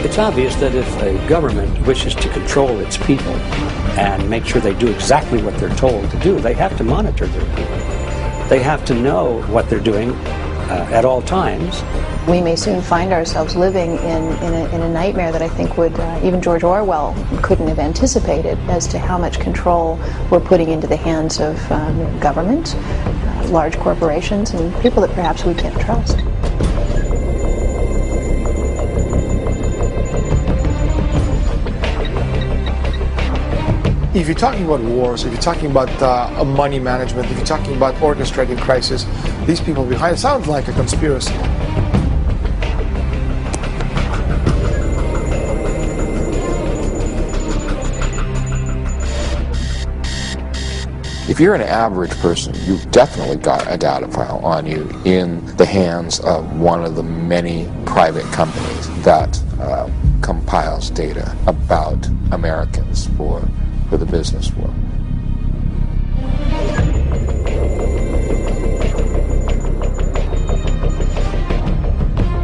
It's obvious that if a government wishes to control its people and make sure they do exactly what they're told to do, they have to monitor their people. They have to know what they're doing at all times. We may soon find ourselves living in a nightmare that I think would even George Orwell couldn't have anticipated, as to how much control we're putting into the hands of government, large corporations, and people that perhaps we can't trust. If you're talking about wars, if you're talking about money management, if you're talking about orchestrating crisis, these people behind it sound like a conspiracy. If you're an average person, you've definitely got a data file on you in the hands of one of the many private companies that compiles data about Americans for the business world.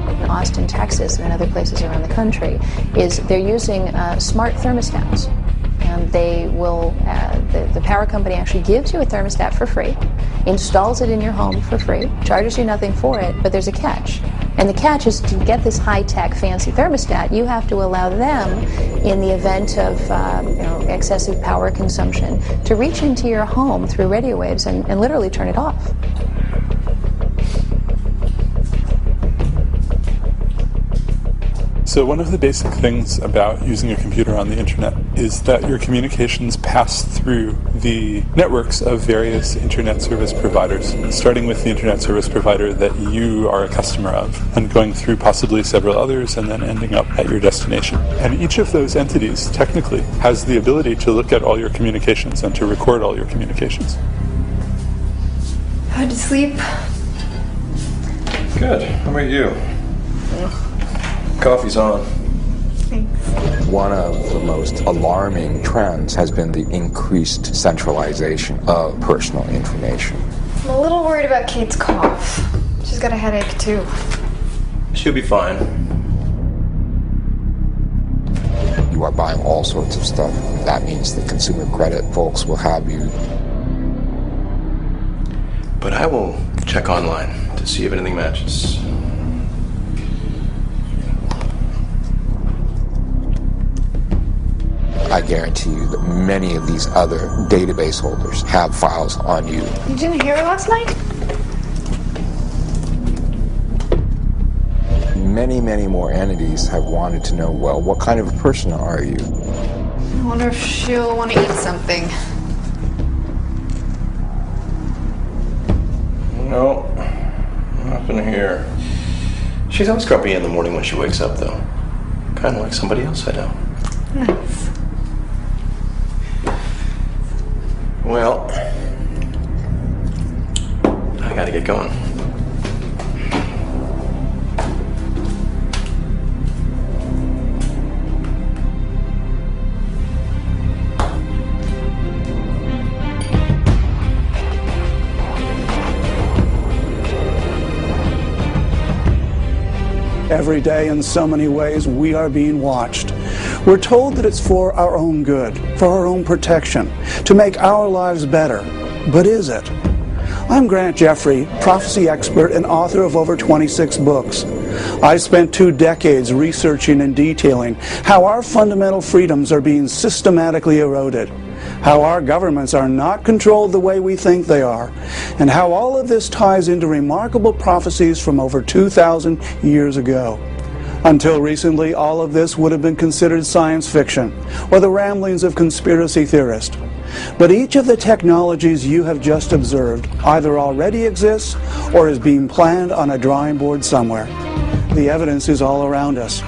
In Austin, Texas, and other places around the country, they're using smart thermostats. And they will, the power company actually gives you a thermostat for free, installs it in your home for free, charges you nothing for it, but there's a catch. And the catch is, to get this high-tech, fancy thermostat, you have to allow them, in the event of excessive power consumption, to reach into your home through radio waves and literally turn it off. So one of the basic things about using a computer on the internet is that your communications pass through the networks of various internet service providers, starting with the internet service provider that you are a customer of, and going through possibly several others, and then ending up at your destination. And each of those entities, technically, has the ability to look at all your communications and to record all your communications. How'd you sleep? Good. How about you? Coffee's on. Thanks. One of the most alarming trends has been the increased centralization of personal information. I'm a little worried about Kate's cough. She's got a headache, too. She'll be fine. You are buying all sorts of stuff. That means the consumer credit folks will have you. But I will check online to see if anything matches. I guarantee you that many of these other database holders have files on you. You didn't hear her last night? Many, many more entities have wanted to know, well, what kind of a person are you? I wonder if she'll want to eat something. No, nothing here. She's always grumpy in the morning when she wakes up, though. Kind of like somebody else I know. Nice. Well, I gotta get going. Every day, in so many ways, we are being watched. We're told that it's for our own good, for our own protection, to make our lives better. But is it? I'm Grant Jeffrey, prophecy expert and author of over 26 books. I spent 2 decades researching and detailing how our fundamental freedoms are being systematically eroded, how our governments are not controlled the way we think they are, and how all of this ties into remarkable prophecies from over 2,000 years ago. Until recently, all of this would have been considered science fiction or the ramblings of conspiracy theorists. But each of the technologies you have just observed either already exists or is being planned on a drawing board somewhere. The evidence is all around us.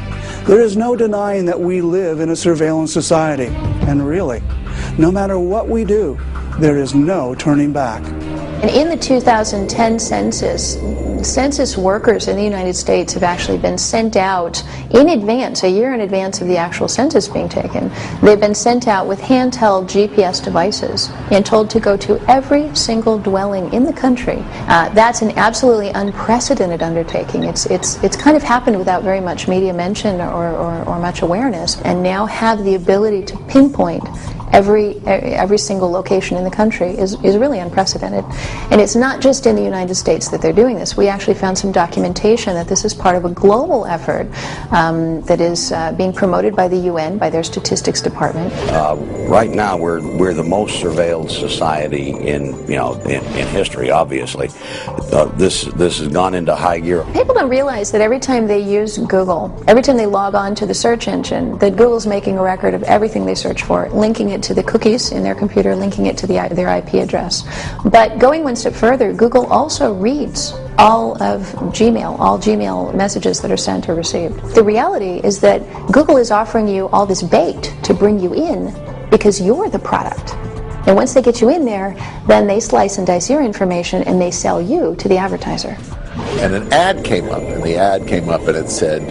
There is no denying that we live in a surveillance society, and really, no matter what we do, there is no turning back. And in the 2010 census workers in the United States have actually been sent out in advance, a year in advance of the actual census being taken. They've been sent out with handheld GPS devices and told to go to every single dwelling in the country. That's an absolutely unprecedented undertaking. It's kind of happened without very much media mention or much awareness, and now have the ability to pinpoint every single location in the country is really unprecedented. And it's not just in the United States that they're doing this. We actually found some documentation that this is part of a global effort that is being promoted by the UN, by their statistics department. Right now, we're the most surveilled society in history. Obviously, this has gone into high gear. People don't realize that every time they use Google, every time they log on to the search engine, that Google's making a record of everything they search for, linking it to the cookies in their computer, linking it to their IP address. But going one step further, Google also reads all Gmail messages that are sent or received. The reality is that Google is offering you all this bait to bring you in because you're the product. And once they get you in there, then they slice and dice your information and they sell you to the advertiser. And an ad came up, and it said,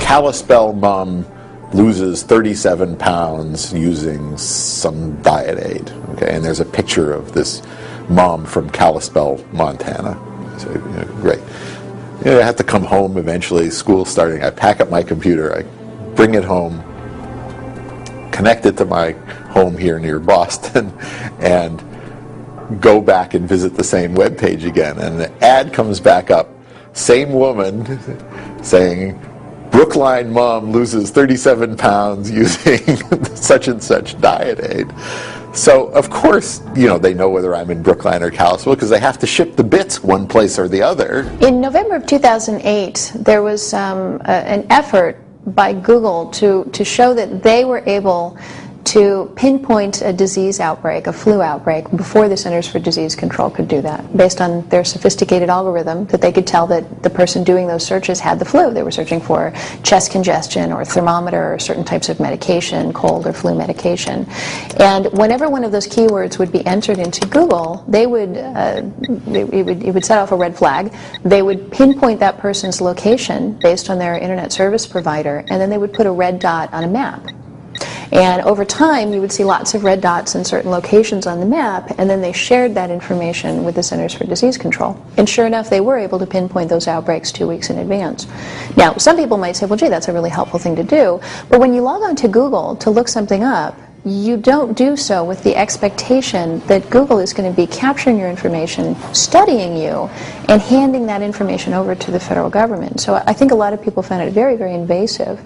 Kalispell mom loses 37 pounds using some diet aid. Okay, and there's a picture of this mom from Kalispell, Montana. So, great. I have to come home eventually, school's starting. I pack up my computer, I bring it home, connect it to my home here near Boston, and go back and visit the same web page again. And the ad comes back up, same woman saying, Brookline mom loses 37 pounds using such and such diet aid. So, of course, they know whether I'm in Brookline or Kalispell because they have to ship the bits one place or the other. In November of 2008, there was an effort by Google to show that they were able to pinpoint a disease outbreak, a flu outbreak, before the Centers for Disease Control could do that, based on their sophisticated algorithm that they could tell that the person doing those searches had the flu. They were searching for chest congestion or thermometer or certain types of medication, cold or flu medication. And whenever one of those keywords would be entered into Google, they would it would set off a red flag. They would pinpoint that person's location based on their internet service provider, and then they would put a red dot on a map. And over time, you would see lots of red dots in certain locations on the map, and then they shared that information with the Centers for Disease Control. And sure enough, they were able to pinpoint those outbreaks 2 weeks in advance. Now, some people might say, well, gee, that's a really helpful thing to do. But when you log on to Google to look something up, you don't do so with the expectation that Google is going to be capturing your information, studying you, and handing that information over to the federal government. So I think a lot of people find it very, very invasive.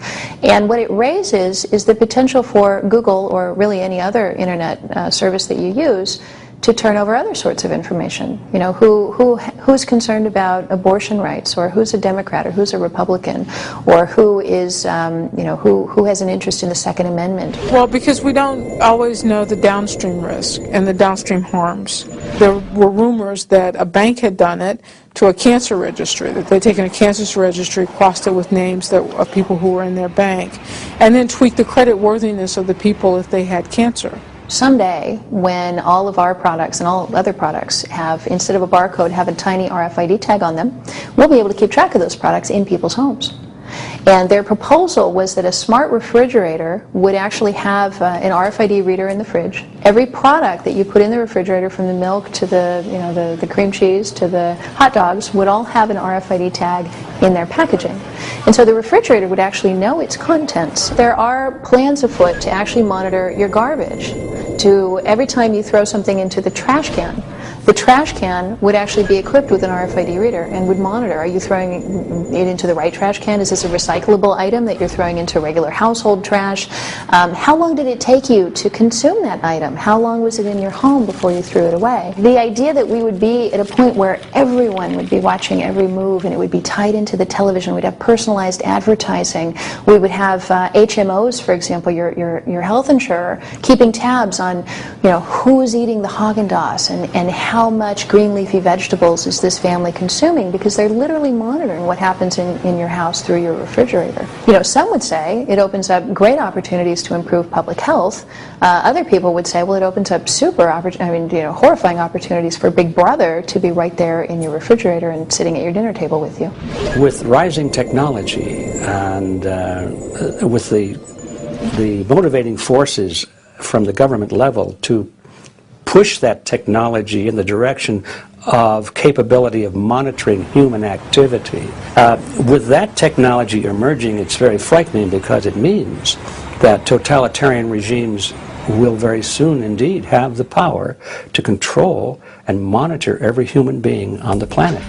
And what it raises is the potential for Google, or really any other internet service that you use, to turn over other sorts of information. Who's concerned about abortion rights, or who's a Democrat, or who's a Republican, or who is, who has an interest in the Second Amendment. Well, because we don't always know the downstream risk and the downstream harms. There were rumors that a bank had done it to a cancer registry, that they'd taken a cancer registry, crossed it with names of people who were in their bank, and then tweaked the credit worthiness of the people if they had cancer. Someday, when all of our products and all other products have, instead of a barcode, have a tiny RFID tag on them, we'll be able to keep track of those products in people's homes. And their proposal was that a smart refrigerator would actually have an RFID reader in the fridge. Every product that you put in the refrigerator, from the milk to the cream cheese to the hot dogs, would all have an RFID tag in their packaging. And so the refrigerator would actually know its contents. There are plans afoot to actually monitor your garbage. To every time you throw something into the trash can, the trash can would actually be equipped with an RFID reader and would monitor, are you throwing it into the right trash can? Is this a recyclable item that you're throwing into regular household trash? How long did it take you to consume that item? How long was it in your home before you threw it away? The idea that we would be at a point where everyone would be watching every move, and it would be tied into the television, we'd have personalized advertising, we would have HMOs, for example, your health insurer, keeping tabs on who's eating the Haagen-Dazs and how much green leafy vegetables is this family consuming, because they're literally monitoring what happens in your house through your refrigerator. Some would say it opens up great opportunities to improve public health. Other people would say, well, it opens up horrifying opportunities for Big Brother to be right there in your refrigerator and sitting at your dinner table with you. With rising technology and with the motivating forces from the government level to push that technology in the direction of capability of monitoring human activity. With that technology emerging, it's very frightening, because it means that totalitarian regimes will very soon indeed have the power to control and monitor every human being on the planet.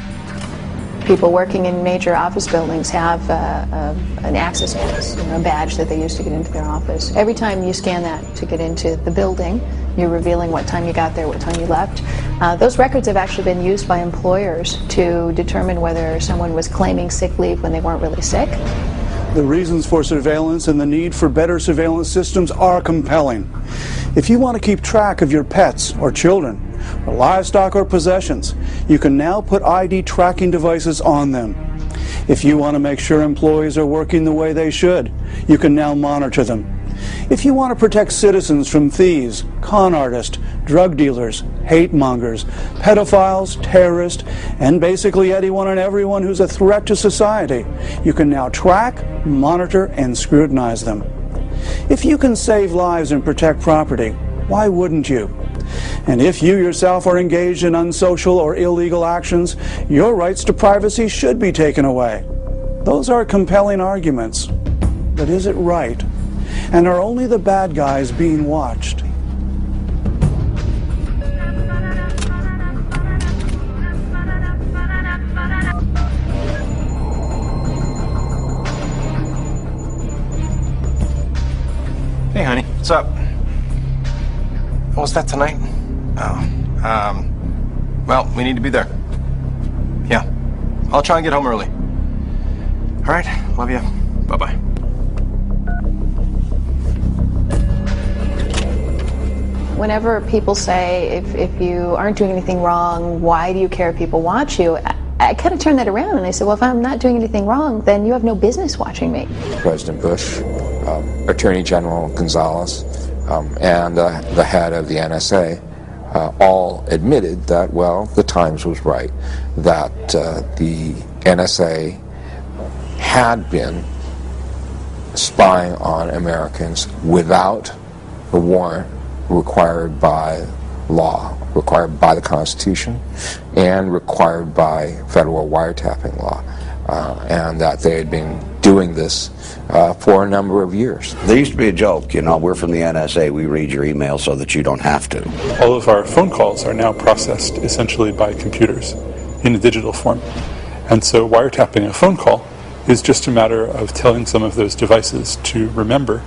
People working in major office buildings have an access pass, a badge that they use to get into their office. Every time you scan that to get into the building, you're revealing what time you got there, what time you left. Those records have actually been used by employers to determine whether someone was claiming sick leave when they weren't really sick. The reasons for surveillance and the need for better surveillance systems are compelling. If you want to keep track of your pets or children, or livestock or possessions, you can now put ID tracking devices on them. If you want to make sure employees are working the way they should, you can now monitor them. If you want to protect citizens from thieves, con artists, drug dealers, hate mongers, pedophiles, terrorists, and basically anyone and everyone who's a threat to society, you can now track, monitor, and scrutinize them. If you can save lives and protect property, why wouldn't you? And if you yourself are engaged in unsocial or illegal actions, your rights to privacy should be taken away. Those are compelling arguments. But is it right? And are only the bad guys being watched? Hey, honey, what's up? Oh, is that tonight? Oh, well, we need to be there. Yeah, I'll try and get home early. All right, love you. Bye-bye. Whenever people say, if you aren't doing anything wrong, why do you care if people watch you? I kind of turn that around and I say, well, if I'm not doing anything wrong, then you have no business watching me. President Bush, Attorney General Gonzalez, and the head of the NSA all admitted that, well, the Times was right, that the NSA had been spying on Americans without the warrant required by law, required by the Constitution, and required by federal wiretapping law, and that they had been doing this for a number of years. There used to be a joke, we're from the NSA, we read your email so that you don't have to. All of our phone calls are now processed essentially by computers in a digital form. And so wiretapping a phone call is just a matter of telling some of those devices to remember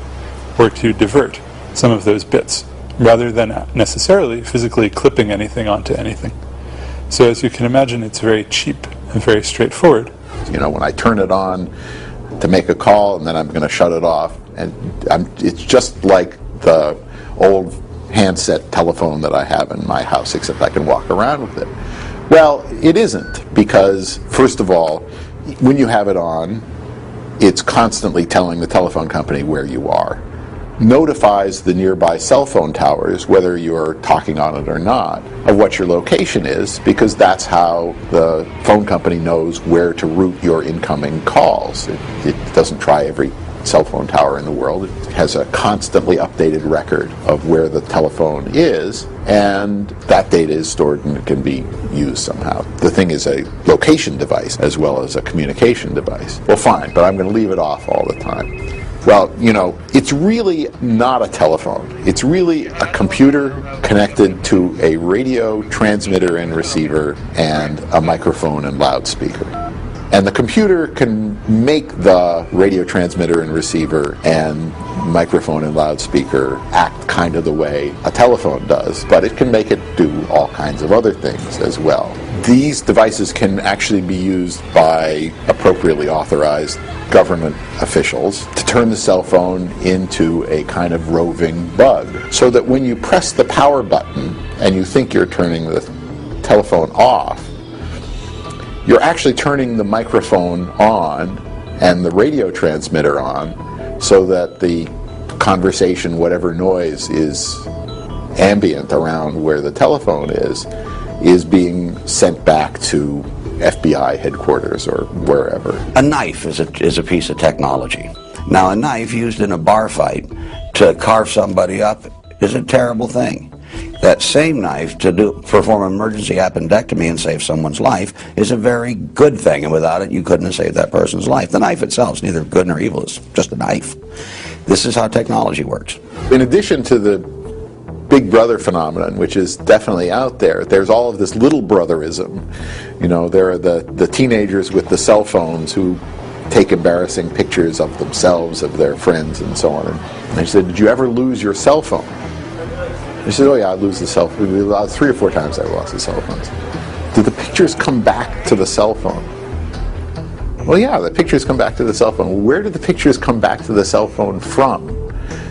or to divert some of those bits, rather than necessarily physically clipping anything onto anything. So as you can imagine, it's very cheap and very straightforward. When I turn it on to make a call and then I'm going to shut it off, and it's just like the old handset telephone that I have in my house, except I can walk around with it. Well, it isn't, because first of all, when you have it on, it's constantly telling the telephone company where you are, notifies the nearby cell phone towers, whether you're talking on it or not, of what your location is, because that's how the phone company knows where to route your incoming calls. It doesn't try every cell phone tower in the world. It has a constantly updated record of where the telephone is, and that data is stored and it can be used somehow. The thing is a location device as well as a communication device. Well, fine, but I'm going to leave it off all the time. Well, it's really not a telephone. It's really a computer connected to a radio transmitter and receiver and a microphone and loudspeaker. And the computer can make the radio transmitter and receiver and microphone and loudspeaker act kind of the way a telephone does, but it can make it do all kinds of other things as well. These devices can actually be used by appropriately authorized government officials to turn the cell phone into a kind of roving bug, so that when you press the power button and you think you're turning the telephone off, you're actually turning the microphone on and the radio transmitter on so that the conversation, whatever noise is ambient around where the telephone is being sent back to FBI headquarters or wherever. A knife is a piece of technology. Now, a knife used in a bar fight to carve somebody up is a terrible thing. That same knife to perform an emergency appendectomy and save someone's life is a very good thing, and without it you couldn't have saved that person's life. The knife itself is neither good nor evil, it's just a knife. This is how technology works. In addition to the Big Brother phenomenon, which is definitely out there, there's all of this little brotherism. You know, there are the teenagers with the cell phones who take embarrassing pictures of themselves, of their friends, and so on. And they said, "Did you ever lose your cell phone?" They said, "Oh yeah, I lose the cell phone. 3 or 4 times I lost the cell phones." Did the pictures come back to the cell phone? Well, yeah, the pictures come back to the cell phone. Where did the pictures come back to the cell phone from?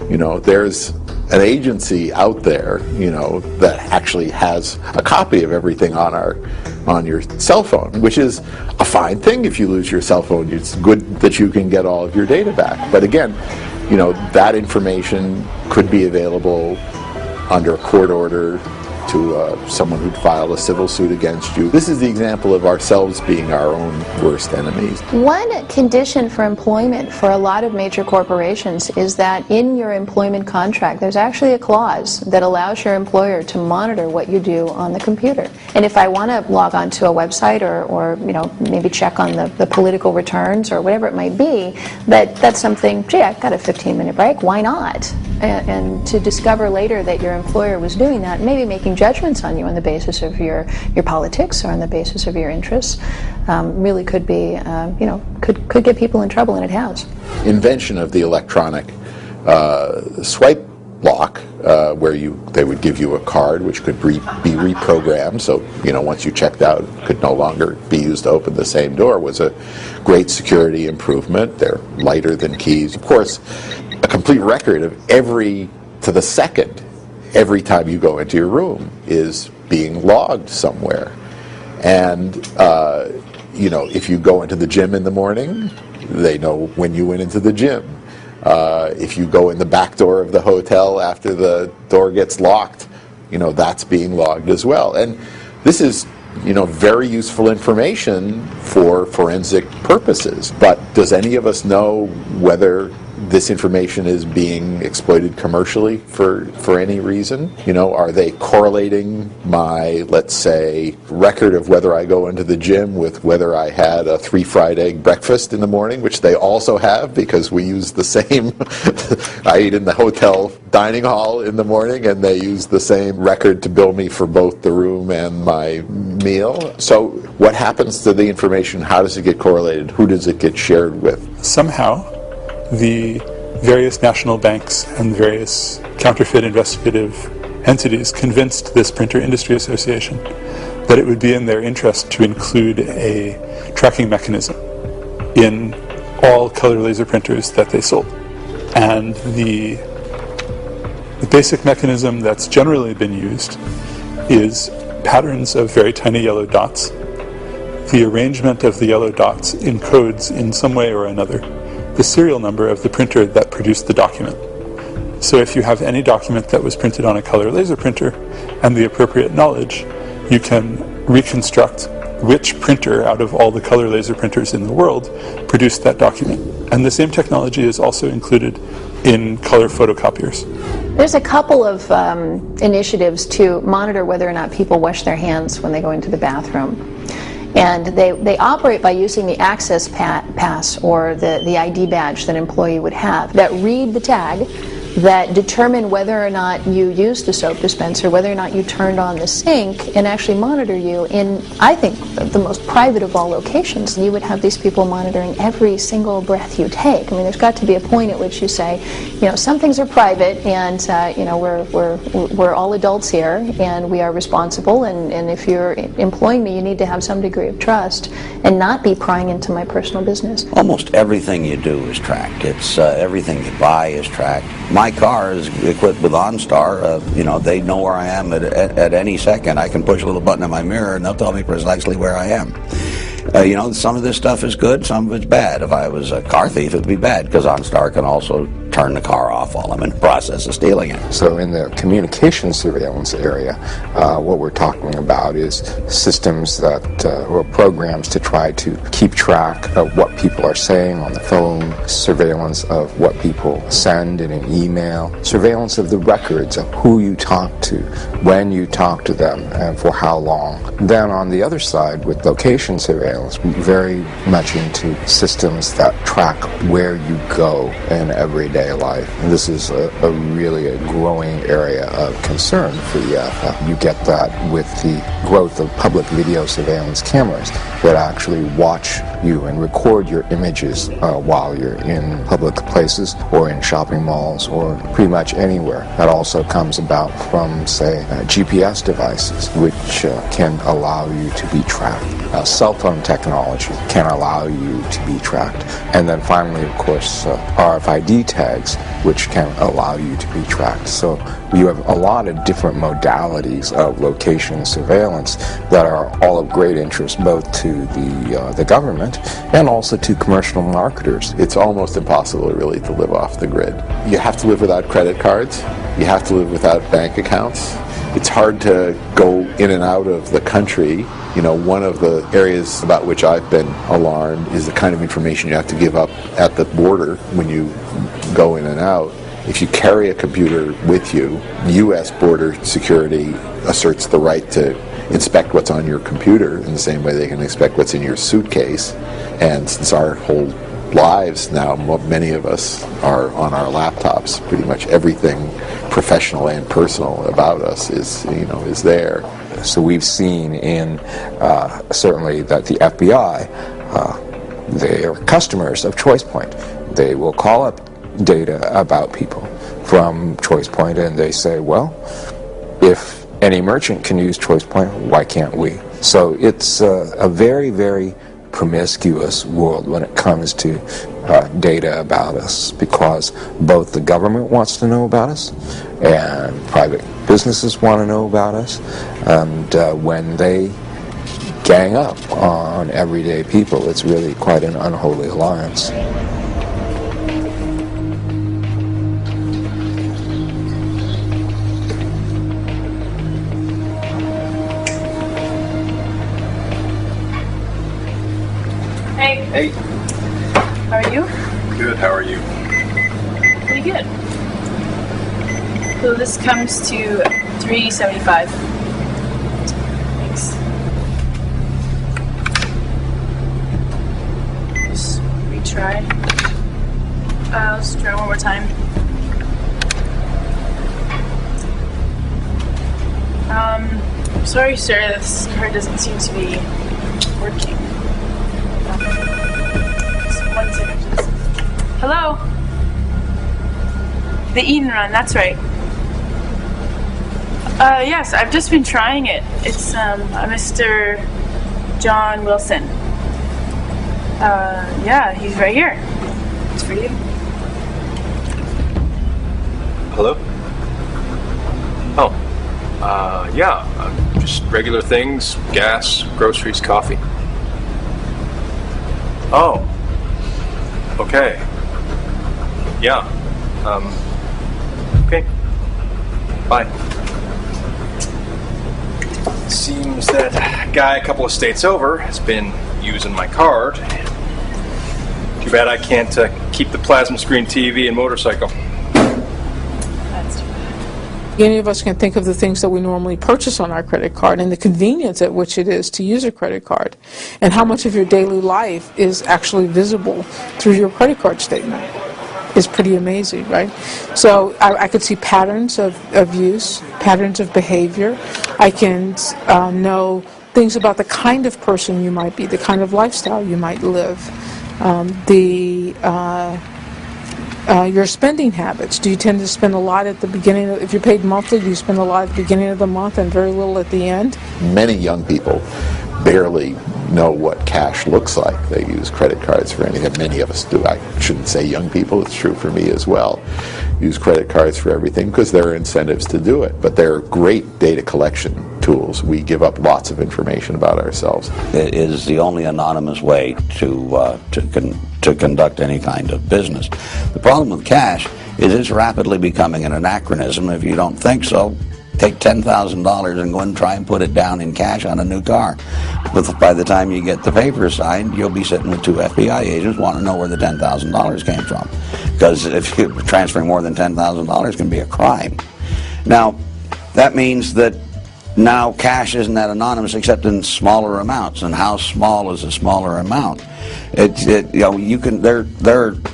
You know, there's an agency out there, you know, that actually has a copy of everything on your cell phone, which is a fine thing. If you lose your cell phone, it's good that you can get all of your data back. But again, you know, that information could be available under a court order to someone who'd filed a civil suit against you. This is the example of ourselves being our own worst enemies. One condition for employment for a lot of major corporations is that in your employment contract there's actually a clause that allows your employer to monitor what you do on the computer. And if I want to log on to a website or you know, maybe check on the political returns or whatever it might be, that's something, gee, I've got a 15-minute break, why not? And to discover later that your employer was doing that, maybe making judgments on you on the basis of your politics or on the basis of your interests, really could be, you know, could get people in trouble, and it has. Invention of the electronic swipe lock, where they would give you a card which could be reprogrammed, so you know, once you checked out it could no longer be used to open the same door, was a great security improvement. They're lighter than keys. Of course, a complete record of to the second, every time you go into your room is being logged somewhere. And you know, if you go into the gym in the morning, they know when you went into the gym. If you go in the back door of the hotel after the door gets locked, you know, that's being logged as well. And this is, you know, very useful information for forensic purposes. But does any of us know whether this information is being exploited commercially for any reason? You know, are they correlating my, let's say, record of whether I go into the gym with whether I had a 3 fried egg breakfast in the morning, which they also have because we use the same, I eat in the hotel dining hall in the morning and they use the same record to bill me for both the room and my meal. So what happens to the information? How does it get correlated? Who does it get shared with? Somehow, the various national banks and various counterfeit investigative entities convinced this Printer Industry Association that it would be in their interest to include a tracking mechanism in all color laser printers that they sold. And the basic mechanism that's generally been used is patterns of very tiny yellow dots. The arrangement of the yellow dots encodes in some way or another the serial number of the printer that produced the document. So if you have any document that was printed on a color laser printer and the appropriate knowledge, you can reconstruct which printer out of all the color laser printers in the world produced that document. And the same technology is also included in color photocopiers. There's a couple of initiatives to monitor whether or not people wash their hands when they go into the bathroom. And they operate by using the access pass or the ID badge that an employee would have that read the tag, that determine whether or not you used the soap dispenser, whether or not you turned on the sink, and actually monitor you in, I think, the most private of all locations. And you would have these people monitoring every single breath you take. I mean, there's got to be a point at which you say, you know, some things are private, and you know, we're all adults here, and we are responsible. And if you're employing me, you need to have some degree of trust and not be prying into my personal business. Almost everything you do is tracked. It's everything you buy is tracked. My my car is equipped with OnStar, you know, they know where I am at any second. I can push a little button on my mirror and they'll tell me precisely where I am. You know, some of this stuff is good, some of it's bad. If I was a car thief, it would be bad, because OnStar can also turn the car off while I'm in the process of stealing it. So in the communication surveillance area, what we're talking about is systems that, or programs to try to keep track of what people are saying on the phone, surveillance of what people send in an email, surveillance of the records of who you talk to, when you talk to them, and for how long. Then on the other side, with location surveillance, we're very much into systems that track where you go in everyday life. And this is really a growing area of concern for the AFF. You get that with the growth of public video surveillance cameras that actually watch you and record your images while you're in public places or in shopping malls or pretty much anywhere. That also comes about from, say, GPS devices, which can allow you to be tracked. Cell phone technology can allow you to be tracked. And then finally, of course, RFID tags, which can allow you to be tracked. So you have a lot of different modalities of location surveillance that are all of great interest both to the government and also to commercial marketers. It's almost impossible really to live off the grid. You have to live without credit cards. You have to live without bank accounts. It's hard to go in and out of the country. You know, one of the areas about which I've been alarmed is the kind of information you have to give up at the border when you go in and out. If you carry a computer with you, U.S. border security asserts the right to inspect what's on your computer in the same way they can inspect what's in your suitcase. And since our whole lives now, many of us are on our laptops, pretty much everything professional and personal about us is there. So we've seen in certainly that the FBI, they are customers of ChoicePoint. They will call up data about people from ChoicePoint and they say, well, if any merchant can use ChoicePoint, why can't we? So it's a very, very promiscuous world when it comes to data about us, because both the government wants to know about us and private businesses want to know about us, and when they gang up on everyday people, it's really quite an unholy alliance. Hey. How are you? Good, how are you? Pretty good. So this comes to $3.75. Thanks. Just retry. Let's try one more time. Sorry, sir, this card doesn't seem to be working. One second, please. Hello? The Eden Run, that's right. Yes, I've just been trying it. It's Mr. John Wilson. Yeah, he's right here. It's for you. Hello? Oh. Yeah, just regular things, gas, groceries, coffee. Oh. Okay. Yeah. Okay. Bye. Seems that guy a couple of states over has been using my card. Too bad I can't keep the plasma screen TV and motorcycle. That's too bad. Any of us can think of the things that we normally purchase on our credit card and the convenience at which it is to use a credit card, and how much of your daily life is actually visible through your credit card statement. Is pretty amazing, right? So I could see patterns of use, patterns of behavior. I can know things about the kind of person you might be, the kind of lifestyle you might live, your spending habits. Do you tend to spend a lot at the beginning? If you're paid monthly, do you spend a lot at the beginning of the month and very little at the end? Many young people barely know what cash looks like. They use credit cards for anything. Many of us do. I shouldn't say young people. It's true for me as well. use credit cards for everything because there are incentives to do it. But they're great data collection tools. We give up lots of information about ourselves. It is the only anonymous way to conduct any kind of business. The problem with cash is it's rapidly becoming an anachronism. If you don't think so, take $10,000 and go and try and put it down in cash on a new car. But by the time you get the papers signed, you'll be sitting with two FBI agents wanting to know where the $10,000 came from. Because if you're transferring more than $10,000 can be a crime. Now, that means that now cash isn't that anonymous except in smaller amounts. And how small is a smaller amount? There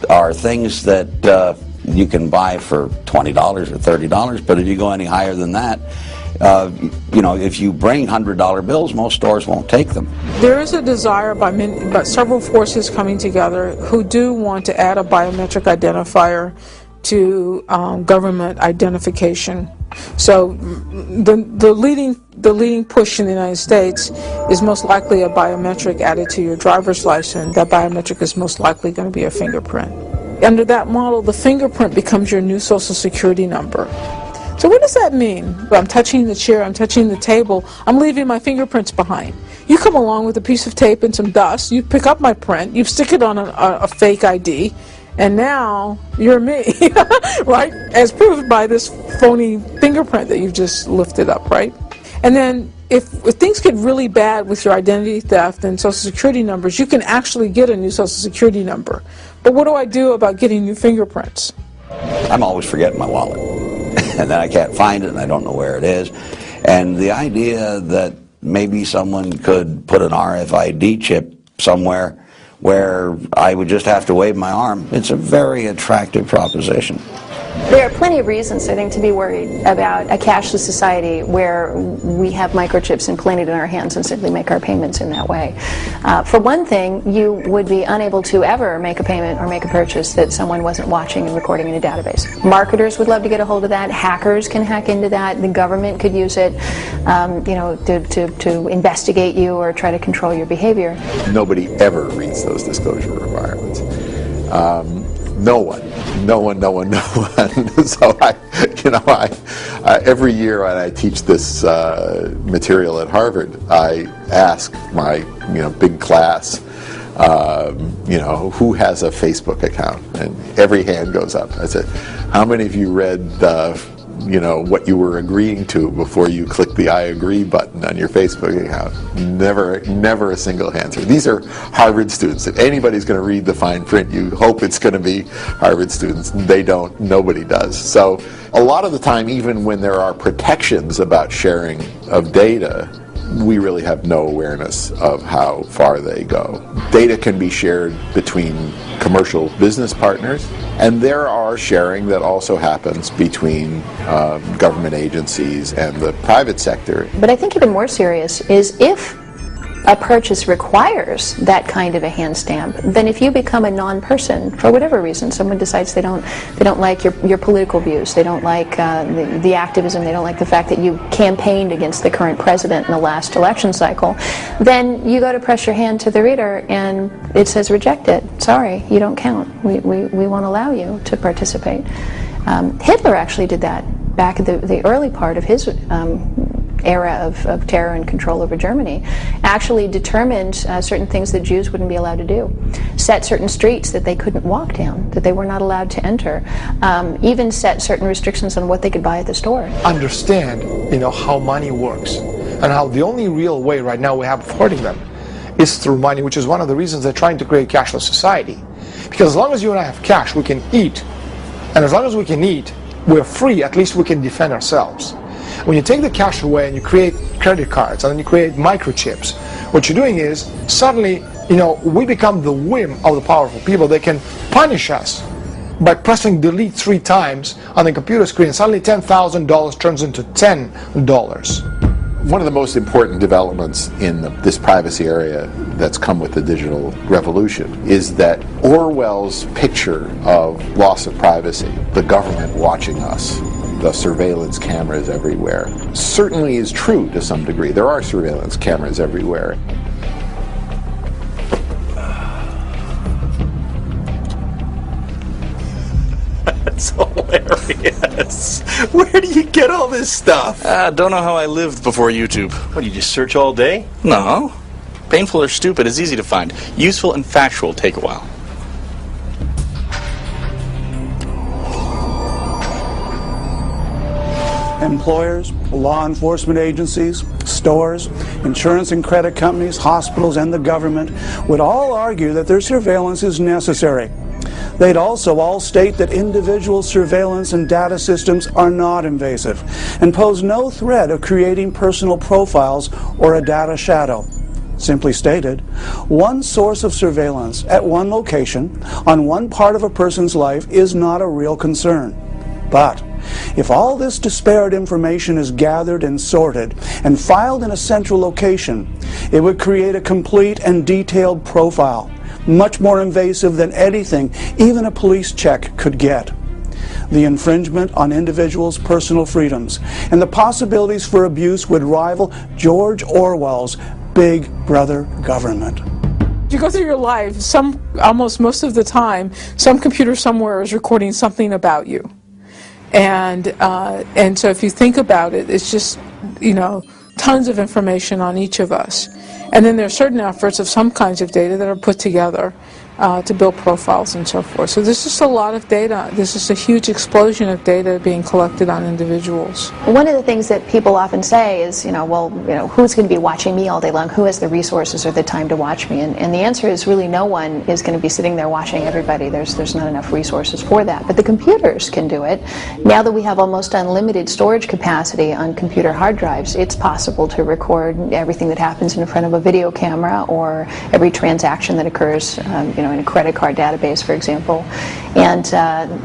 are things that you can buy for $20 or $30, but if you go any higher than that, if you bring $100 bills, most stores won't take them. There is a desire by several forces coming together who do want to add a biometric identifier to government identification. So the leading push in the United States is most likely a biometric added to your driver's license. That biometric is most likely going to be a fingerprint. Under that model, the fingerprint becomes your new Social Security number. So what does that mean? I'm touching the chair, I'm touching the table, I'm leaving my fingerprints behind. You come along with a piece of tape and some dust, you pick up my print, you stick it on a fake ID, and now you're me, right? As proved by this phony fingerprint that you've just lifted up, right? And then if things get really bad with your identity theft and Social Security numbers, you can actually get a new Social Security number. But what do I do about getting new fingerprints? I'm always forgetting my wallet. And then I can't find it and I don't know where it is. And the idea that maybe someone could put an RFID chip somewhere where I would just have to wave my arm, it's a very attractive proposition. There are plenty of reasons, I think, to be worried about a cashless society where we have microchips implanted in our hands and simply make our payments in that way. For one thing, you would be unable to ever make a payment or make a purchase that someone wasn't watching and recording in a database. Marketers would love to get a hold of that. Hackers can hack into that. The government could use it, to investigate you or try to control your behavior. Nobody ever reads those disclosure requirements. No one. So every year when I teach this material at Harvard, I ask my big class, who has a Facebook account, and every hand goes up. I said, how many of you read what you were agreeing to before you click the I agree button on your Facebook account? Never a single answer. These are Harvard students. If anybody's going to read the fine print, you hope it's going to be Harvard students. They don't. Nobody does. So a lot of the time, even when there are protections about sharing of data, we really have no awareness of how far they go. Data can be shared between commercial business partners, and there are sharing that also happens between government agencies and the private sector. But I think even more serious is if a purchase requires that kind of a hand stamp, then if you become a non-person, for whatever reason, someone decides they don't like your political views, they don't like the activism, they don't like the fact that you campaigned against the current president in the last election cycle, then you go to press your hand to the reader and it says rejected. Sorry, you don't count. We won't allow you to participate. Hitler actually did that back at the early part of his era of terror and control over Germany, actually determined certain things that Jews wouldn't be allowed to do, set certain streets that they couldn't walk down, that they were not allowed to enter, even set certain restrictions on what they could buy at the store. Understand, how money works, and how the only real way right now we have of hoarding them is through money, which is one of the reasons they're trying to create a cashless society. Because as long as you and I have cash, we can eat, and as long as we can eat, we're free. At least we can defend ourselves. When you take the cash away and you create credit cards and then you create microchips, what you're doing is suddenly, we become the whim of the powerful people. They can punish us by pressing delete 3 times on the computer screen. Suddenly $10,000 turns into $10. One of the most important developments in this privacy area that's come with the digital revolution is that Orwell's picture of loss of privacy, the government watching us, the surveillance cameras everywhere, certainly is true to some degree. There are surveillance cameras everywhere. That's hilarious. Where do you get all this stuff? Don't know how I lived before YouTube. What, do you just search all day? No. Painful or stupid is easy to find. Useful and factual take a while. Employers, law enforcement agencies, stores, insurance and credit companies, hospitals, and the government would all argue that their surveillance is necessary. They'd also all state that individual surveillance and data systems are not invasive and pose no threat of creating personal profiles or a data shadow. Simply stated, one source of surveillance at one location on one part of a person's life is not a real concern. But if all this disparate information is gathered and sorted and filed in a central location, it would create a complete and detailed profile, much more invasive than anything even a police check could get. The infringement on individuals' personal freedoms and the possibilities for abuse would rival George Orwell's Big Brother government. You go through your life, almost most of the time, some computer somewhere is recording something about you. And so if you think about it, it's just, tons of information on each of us. And then there are certain efforts of some kinds of data that are put together to build profiles and so forth. So there's just a lot of data. There's just a huge explosion of data being collected on individuals. One of the things that people often say is, who's going to be watching me all day long? Who has the resources or the time to watch me? And the answer is really no one is going to be sitting there watching everybody. There's not enough resources for that. But the computers can do it. Now that we have almost unlimited storage capacity on computer hard drives, it's possible to record everything that happens in front of a video camera or every transaction that occurs, in a credit card database, for example. And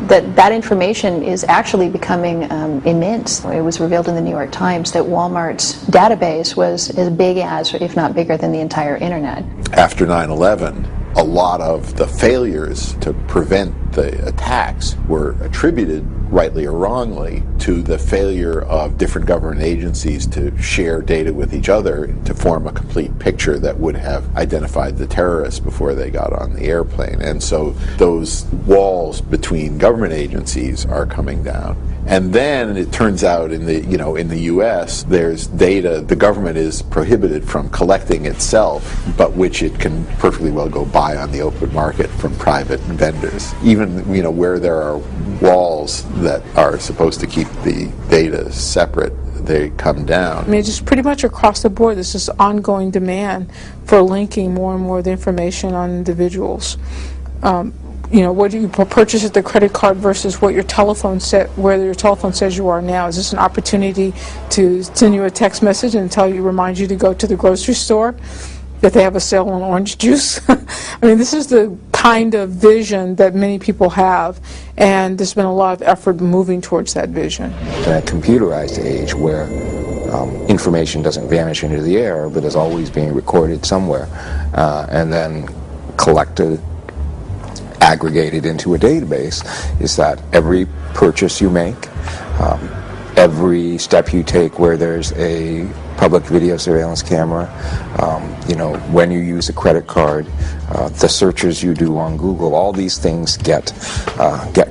that information is actually becoming immense. It was revealed in the New York Times that Walmart's database was as big as, if not bigger than, the entire internet. After 9/11, a lot of the failures to prevent the attacks were attributed, rightly or wrongly, to the failure of different government agencies to share data with each other to form a complete picture that would have identified the terrorists before they got on the airplane. And so those walls between government agencies are coming down. And then it turns out in the U.S. there's data the government is prohibited from collecting itself, but which it can perfectly well go buy on the open market from private vendors. Even where there are walls that are supposed to keep the data separate, they come down. I mean, just pretty much across the board, there's this ongoing demand for linking more and more of the information on individuals. What do you purchase at the credit card versus what your telephone where your telephone says you are now? Is this an opportunity to send you a text message and remind you to go to the grocery store, that they have a sale on orange juice? I mean, this is the kind of vision that many people have, and there's been a lot of effort moving towards that vision. In a computerized age where information doesn't vanish into the air, but is always being recorded somewhere, and then collected, aggregated into a database, is that every purchase you make, every step you take where there's a public video surveillance camera, when you use a credit card, the searches you do on Google, all these things get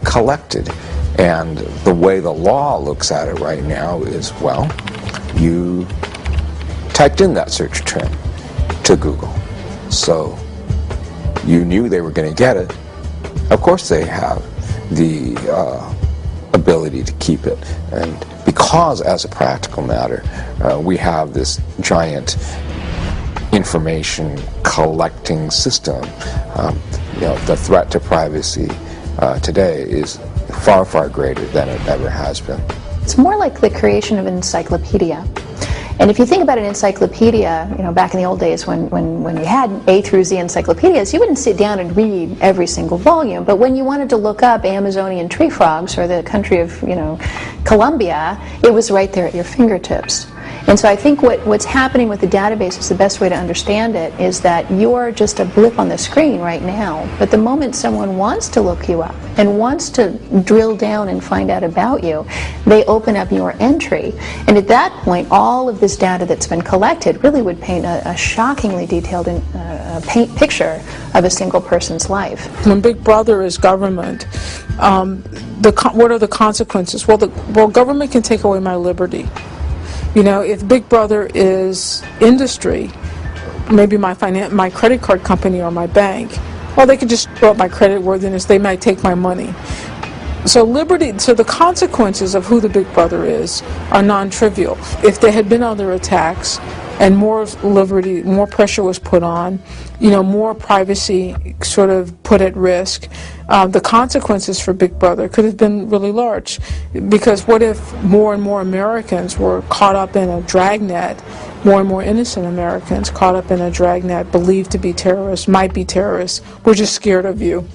collected. And the way the law looks at it right now is, well, you typed in that search term to Google, so you knew they were going to get it. Of course they have the ability to keep it, and because as a practical matter we have this giant information collecting system, the threat to privacy today is far, far greater than it ever has been. It's more like the creation of an encyclopedia. And if you think about an encyclopedia, back in the old days when we had A through Z encyclopedias, you wouldn't sit down and read every single volume. But when you wanted to look up Amazonian tree frogs or the country of, Colombia, it was right there at your fingertips. And so I think what's happening with the database is the best way to understand it is that you're just a blip on the screen right now. But the moment someone wants to look you up and wants to drill down and find out about you, they open up your entry. And at that point, all of this data that's been collected really would paint a shockingly detailed picture of a single person's life. When Big Brother is government, what are the consequences? Well, government can take away my liberty. You know, if Big Brother is industry, maybe my credit card company or my bank, well, they could just throw up my credit worthiness. They might take my money. So the consequences of who the Big Brother is are non-trivial. If there had been other attacks and more liberty, more pressure was put on, you know, more privacy sort of put at risk, the consequences for Big Brother could have been really large. Because what if more and more Americans were caught up in a dragnet, more and more innocent Americans caught up in a dragnet, believed to be terrorists, might be terrorists, we're just scared of you,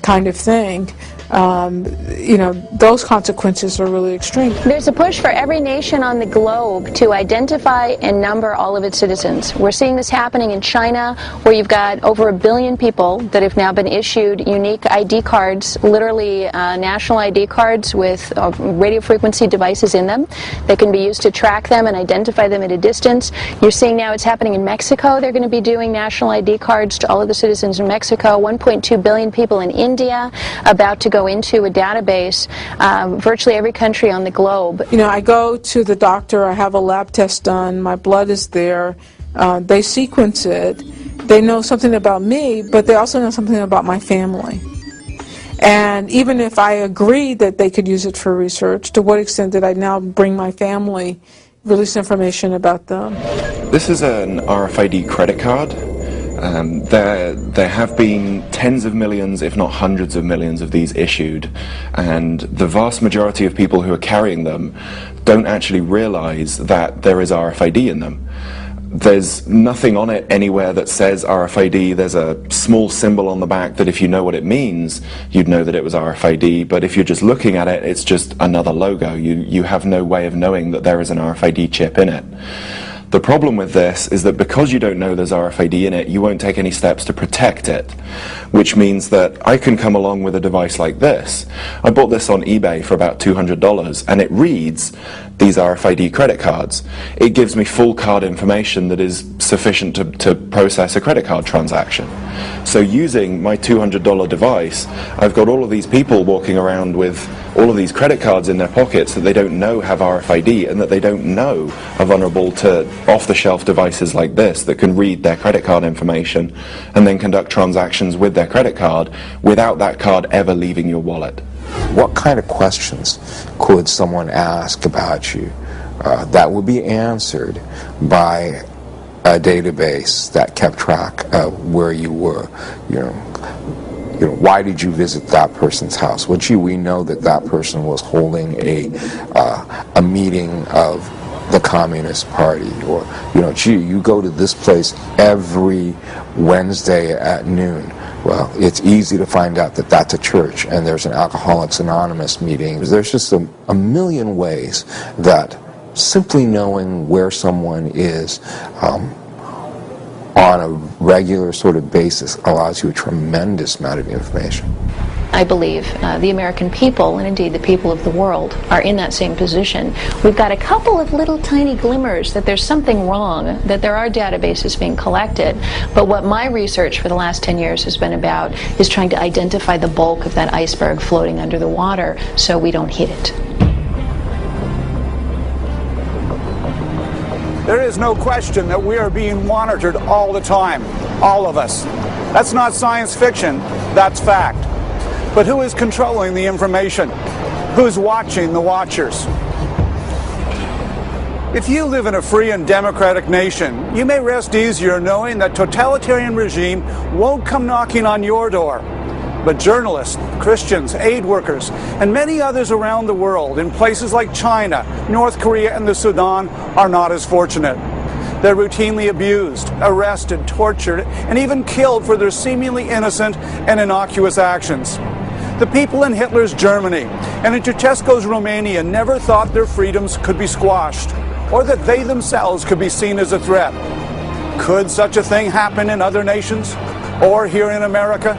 kind of thing. You know, those consequences are really extreme. There's a push for every nation on the globe to identify and number all of its citizens. We're seeing this happening in China, where you've got over 1 billion people that have now been issued unique ID cards, literally national ID cards with radio frequency devices in them that can be used to track them and identify them at a distance. You're seeing now it's happening in Mexico. They're going to be doing national ID cards to all of the citizens in Mexico. 1.2 billion people in India, about to go into a database, virtually every country on the globe. You know, I go to the doctor, I have a lab test done, my blood is there, they sequence it, they know something about me, but they also know something about my family. And even if I agree that they could use it for research, to what extent did I now bring my family, release information about them? This is an RFID credit card. There have been tens of millions, if not hundreds of millions of these issued, and the vast majority of people who are carrying them don't actually realize that there is RFID in them. There's nothing on it anywhere that says RFID. There's a small symbol on the back that if you know what it means, you'd know that it was RFID, but if you're just looking at it, it's just another logo. You have no way of knowing that there is an RFID chip in it. The problem with this is that because you don't know there's RFID in it, you won't take any steps to protect it, which means that I can come along with a device like this. I bought this on eBay for about $200, and it reads these RFID credit cards. It gives me full card information that is sufficient to process a credit card transaction. So using my $200 device, I've got all of these people walking around with all of these credit cards in their pockets that they don't know have RFID and that they don't know are vulnerable to off-the-shelf devices like this that can read their credit card information and then conduct transactions with their credit card without that card ever leaving your wallet. What kind of questions could someone ask about you that would be answered by a database that kept track of where you were? You know, why did you visit that person's house? Well, gee, we know that that person was holding a meeting of the Communist Party, or, you know, gee, you go to this place every Wednesday at noon. Well, it's easy to find out that that's a church, and there's an Alcoholics Anonymous meeting. There's just a million ways that simply knowing where someone is on a regular sort of basis allows you a tremendous amount of information. I believe the American people, and indeed the people of the world, are in that same position. We've got a couple of little tiny glimmers that there's something wrong, that there are databases being collected, but what my research for the last 10 years has been about is trying to identify the bulk of that iceberg floating under the water so we don't hit it. There is no question that we are being monitored all the time, all of us. That's not science fiction, that's fact. But who is controlling the information? Who's watching the watchers? If you live in a free and democratic nation, you may rest easier knowing that totalitarian regime won't come knocking on your door. But journalists, Christians, aid workers, and many others around the world in places like China, North Korea, and the Sudan are not as fortunate. They're routinely abused, arrested, tortured, and even killed for their seemingly innocent and innocuous actions. The people in Hitler's Germany and in Ceausescu's Romania never thought their freedoms could be squashed, or that they themselves could be seen as a threat. Could such a thing happen in other nations, or here in America?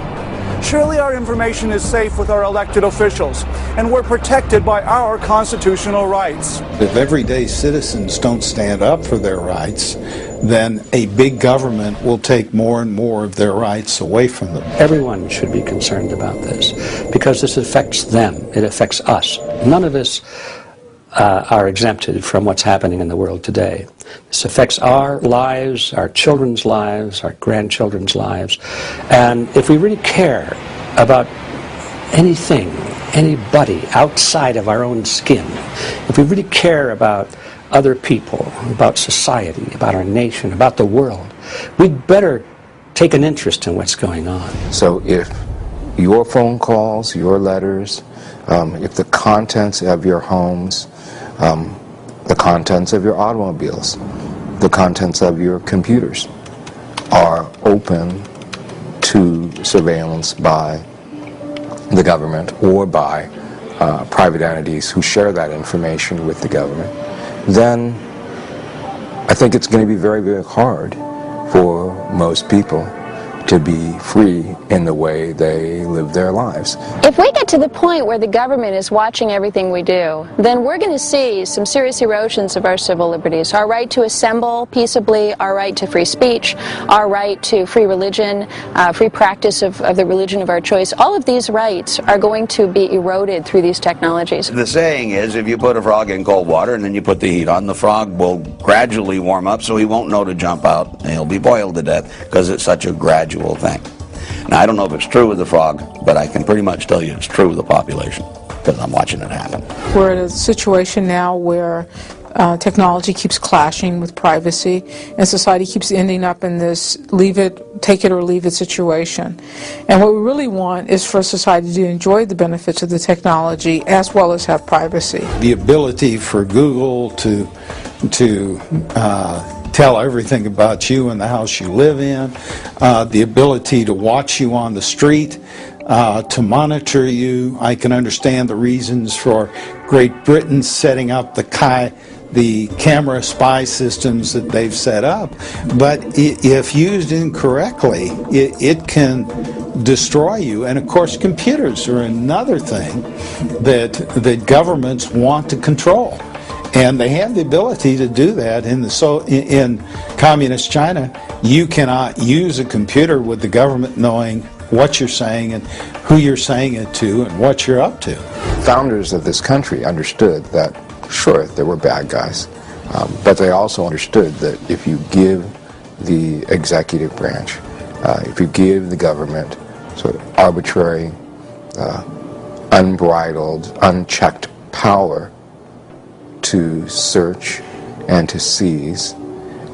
Surely our information is safe with our elected officials, and we're protected by our constitutional rights. If everyday citizens don't stand up for their rights, then a big government will take more and more of their rights away from them. Everyone should be concerned about this because this affects them. It affects us. None of us are exempted from what's happening in the world today. This affects our lives, our children's lives, our grandchildren's lives. And if we really care about anything, anybody outside of our own skin, if we really care about other people, about society, about our nation, about the world, we'd better take an interest in what's going on. So if your phone calls, your letters, if the contents of your homes, the contents of your automobiles, the contents of your computers are open to surveillance by the government or by private entities who share that information with the government, then I think it's going to be very, very hard for most people to be free in the way they live their lives. If we get to the point where the government is watching everything we do, then we're going to see some serious erosions of our civil liberties. Our right to assemble peaceably, our right to free speech, our right to free religion, free practice of the religion of our choice, all of these rights are going to be eroded through these technologies. The saying is, if you put a frog in cold water and then you put the heat on, the frog will gradually warm up so he won't know to jump out and he'll be boiled to death because it's such a gradual thing. Now, I don't know if it's true with the frog, but I can pretty much tell you it's true with the population because I'm watching it happen. We're in a situation now where technology keeps clashing with privacy, and society keeps ending up in this take it or leave it situation. And what we really want is for society to enjoy the benefits of the technology as well as have privacy. The ability for Google to tell everything about you and the house you live in, the ability to watch you on the street, to monitor you. I can understand the reasons for Great Britain setting up the camera spy systems that they've set up, but if used incorrectly, it can destroy you. And of course, computers are another thing that governments want to control. And they have the ability to do that in communist China. You cannot use a computer with the government knowing what you're saying and who you're saying it to and what you're up to. Founders of this country understood that, sure, there were bad guys, but they also understood that if you give the executive branch, if you give the government sort of arbitrary, unbridled, unchecked power to search and to seize,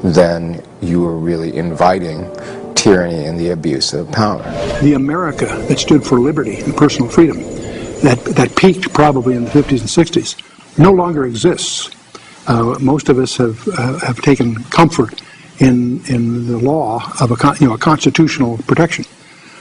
then you are really inviting tyranny and the abuse of power. The America that stood for liberty and personal freedom, that peaked probably in the 50s and 60s, no longer exists. Most of us have taken comfort in the law of a constitutional protection,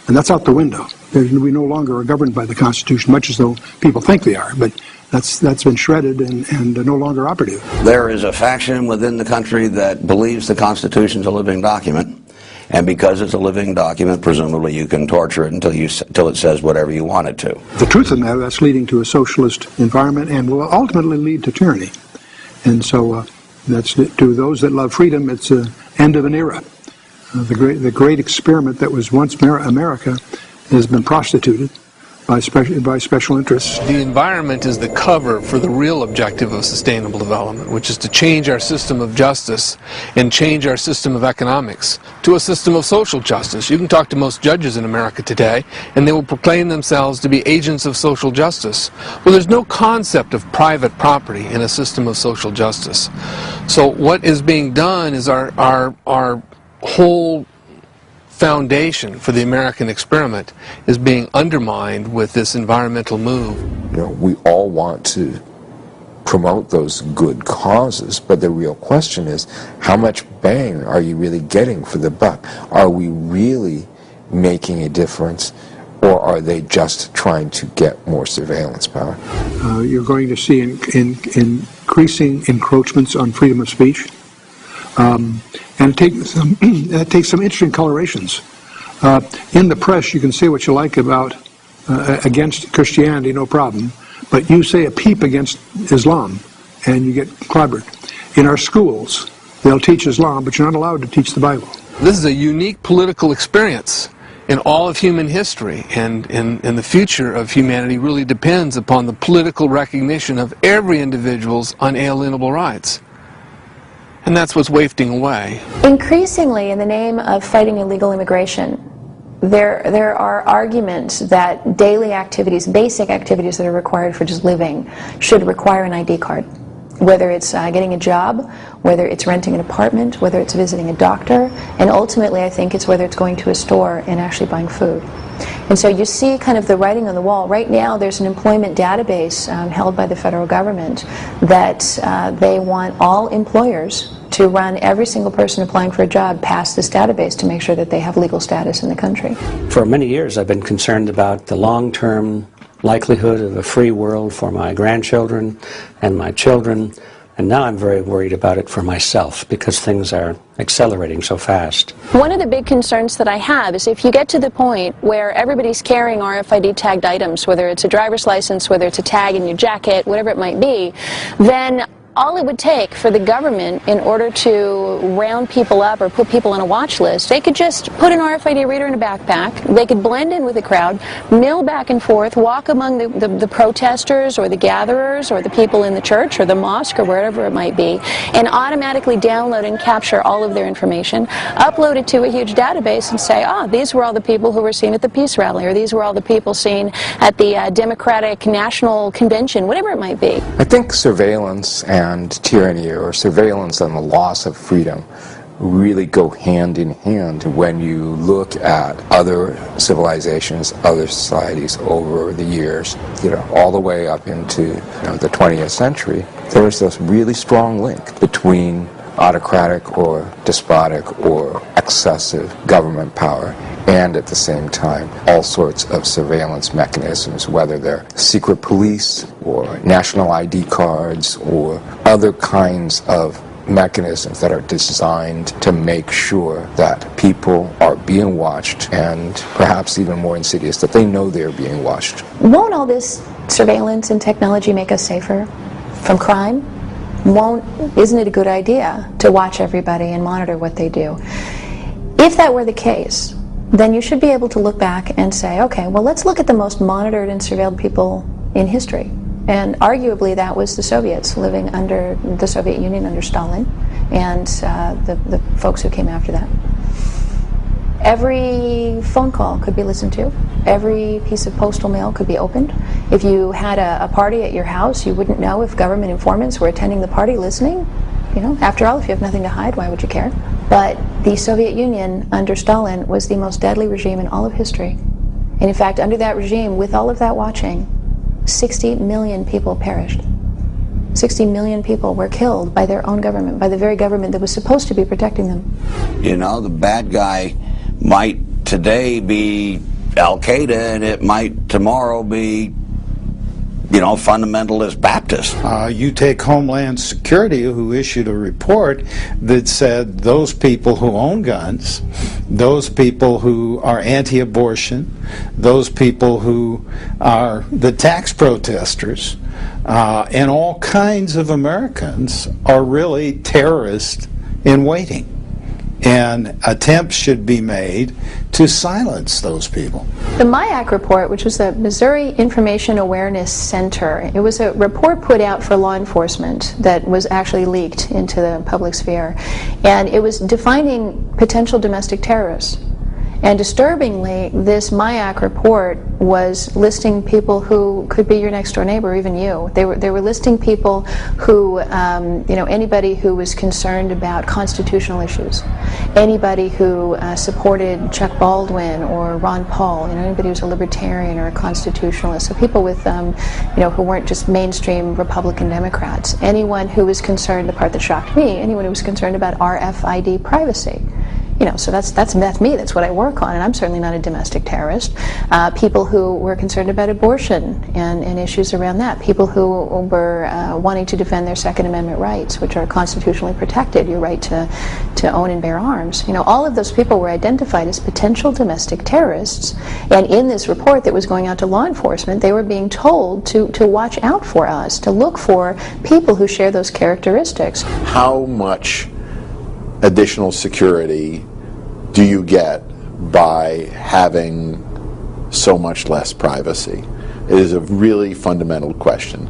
and that's out the window. We no longer are governed by the Constitution, much as though people think they are, but that's been shredded and no longer operative. There is a faction within the country that believes the Constitution's a living document, and because it's a living document, presumably you can torture it until it says whatever you want it to. The truth of the matter, that's leading to a socialist environment and will ultimately lead to tyranny. And so that's to those that love freedom, it's the end of an era. The great experiment that was once America has been prostituted by special interests. The environment is the cover for the real objective of sustainable development, which is to change our system of justice and change our system of economics to a system of social justice. You can talk to most judges in America today, and they will proclaim themselves to be agents of social justice. Well, there's no concept of private property in a system of social justice. So what is being done is our whole foundation for the American experiment is being undermined with this environmental move. You know, we all want to promote those good causes, but the real question is, how much bang are you really getting for the buck? Are we really making a difference, or are they just trying to get more surveillance power? You're going to see increasing encroachments on freedom of speech. And it takes some interesting colorations. In the press, you can say what you like about against Christianity, no problem, but you say a peep against Islam, and you get clobbered. In our schools, they'll teach Islam, but you're not allowed to teach the Bible. This is a unique political experience in all of human history, and the future of humanity really depends upon the political recognition of every individual's unalienable rights. And that's what's wafting away. Increasingly, in the name of fighting illegal immigration, there are arguments that daily activities, basic activities that are required for just living, should require an ID card. Whether it's getting a job, whether it's renting an apartment, whether it's visiting a doctor, and ultimately I think it's whether it's going to a store and actually buying food. And so you see kind of the writing on the wall. Right now there's an employment database held by the federal government that they want all employers to run every single person applying for a job past this database to make sure that they have legal status in the country. For many years I've been concerned about the long-term likelihood of a free world for my grandchildren and my children, and now I'm very worried about it for myself because things are accelerating so fast. One of the big concerns that I have is if you get to the point where everybody's carrying RFID tagged items, whether it's a driver's license, whether it's a tag in your jacket, whatever it might be, then all it would take for the government in order to round people up or put people on a watch list, they could just put an RFID reader in a backpack, they could blend in with the crowd, mill back and forth, walk among the protesters or the gatherers or the people in the church or the mosque or wherever it might be, and automatically download and capture all of their information, upload it to a huge database and say, these were all the people who were seen at the peace rally, or these were all the people seen at the Democratic National Convention, whatever it might be. I think surveillance and tyranny, or surveillance and the loss of freedom, really go hand in hand when you look at other civilizations, other societies over the years, all the way up into the 20th century. There was this really strong link between autocratic or despotic or excessive government power and at the same time all sorts of surveillance mechanisms, whether they're secret police or national ID cards or other kinds of mechanisms that are designed to make sure that people are being watched, and perhaps even more insidious, that they know they're being watched. Won't all this surveillance and technology make us safer from crime? Isn't it a good idea to watch everybody and monitor what they do? If that were the case, then you should be able to look back and say, okay, well, let's look at the most monitored and surveilled people in history. And arguably that was the Soviets living under the Soviet Union under Stalin and the folks who came after that. Every phone call could be listened to. Every piece of postal mail could be opened. If you had a party at your house, you wouldn't know if government informants were attending the party listening. After all, if you have nothing to hide, why would you care? But the Soviet Union under Stalin was the most deadly regime in all of history. And in fact, under that regime, with all of that watching, 60 million people perished. 60 million people were killed by their own government, by the very government that was supposed to be protecting them. The bad guy might today be Al-Qaeda, and it might tomorrow be, fundamentalist Baptist. You take Homeland Security, who issued a report that said those people who own guns, those people who are anti-abortion, those people who are the tax protesters, and all kinds of Americans are really terrorists in waiting. And attempts should be made to silence those people. The MIAC report, which was the Missouri Information Awareness Center, it was a report put out for law enforcement that was actually leaked into the public sphere. And it was defining potential domestic terrorists. And disturbingly, this MIAC report was listing people who could be your next door neighbor, even you. They were listing people who, anybody who was concerned about constitutional issues, anybody who supported Chuck Baldwin or Ron Paul, anybody who's a libertarian or a constitutionalist. So people with, who weren't just mainstream Republican Democrats. Anyone who was concerned, the part that shocked me, anyone who was concerned about RFID privacy. So that's me. That's what I work on, and I'm certainly not a domestic terrorist. People who were concerned about abortion and issues around that. People who were wanting to defend their Second Amendment rights, which are constitutionally protected. Your right to own and bear arms. All of those people were identified as potential domestic terrorists, and in this report that was going out to law enforcement, they were being told to watch out for us, to look for people who share those characteristics. How much additional security do you get by having so much less privacy? It is a really fundamental question.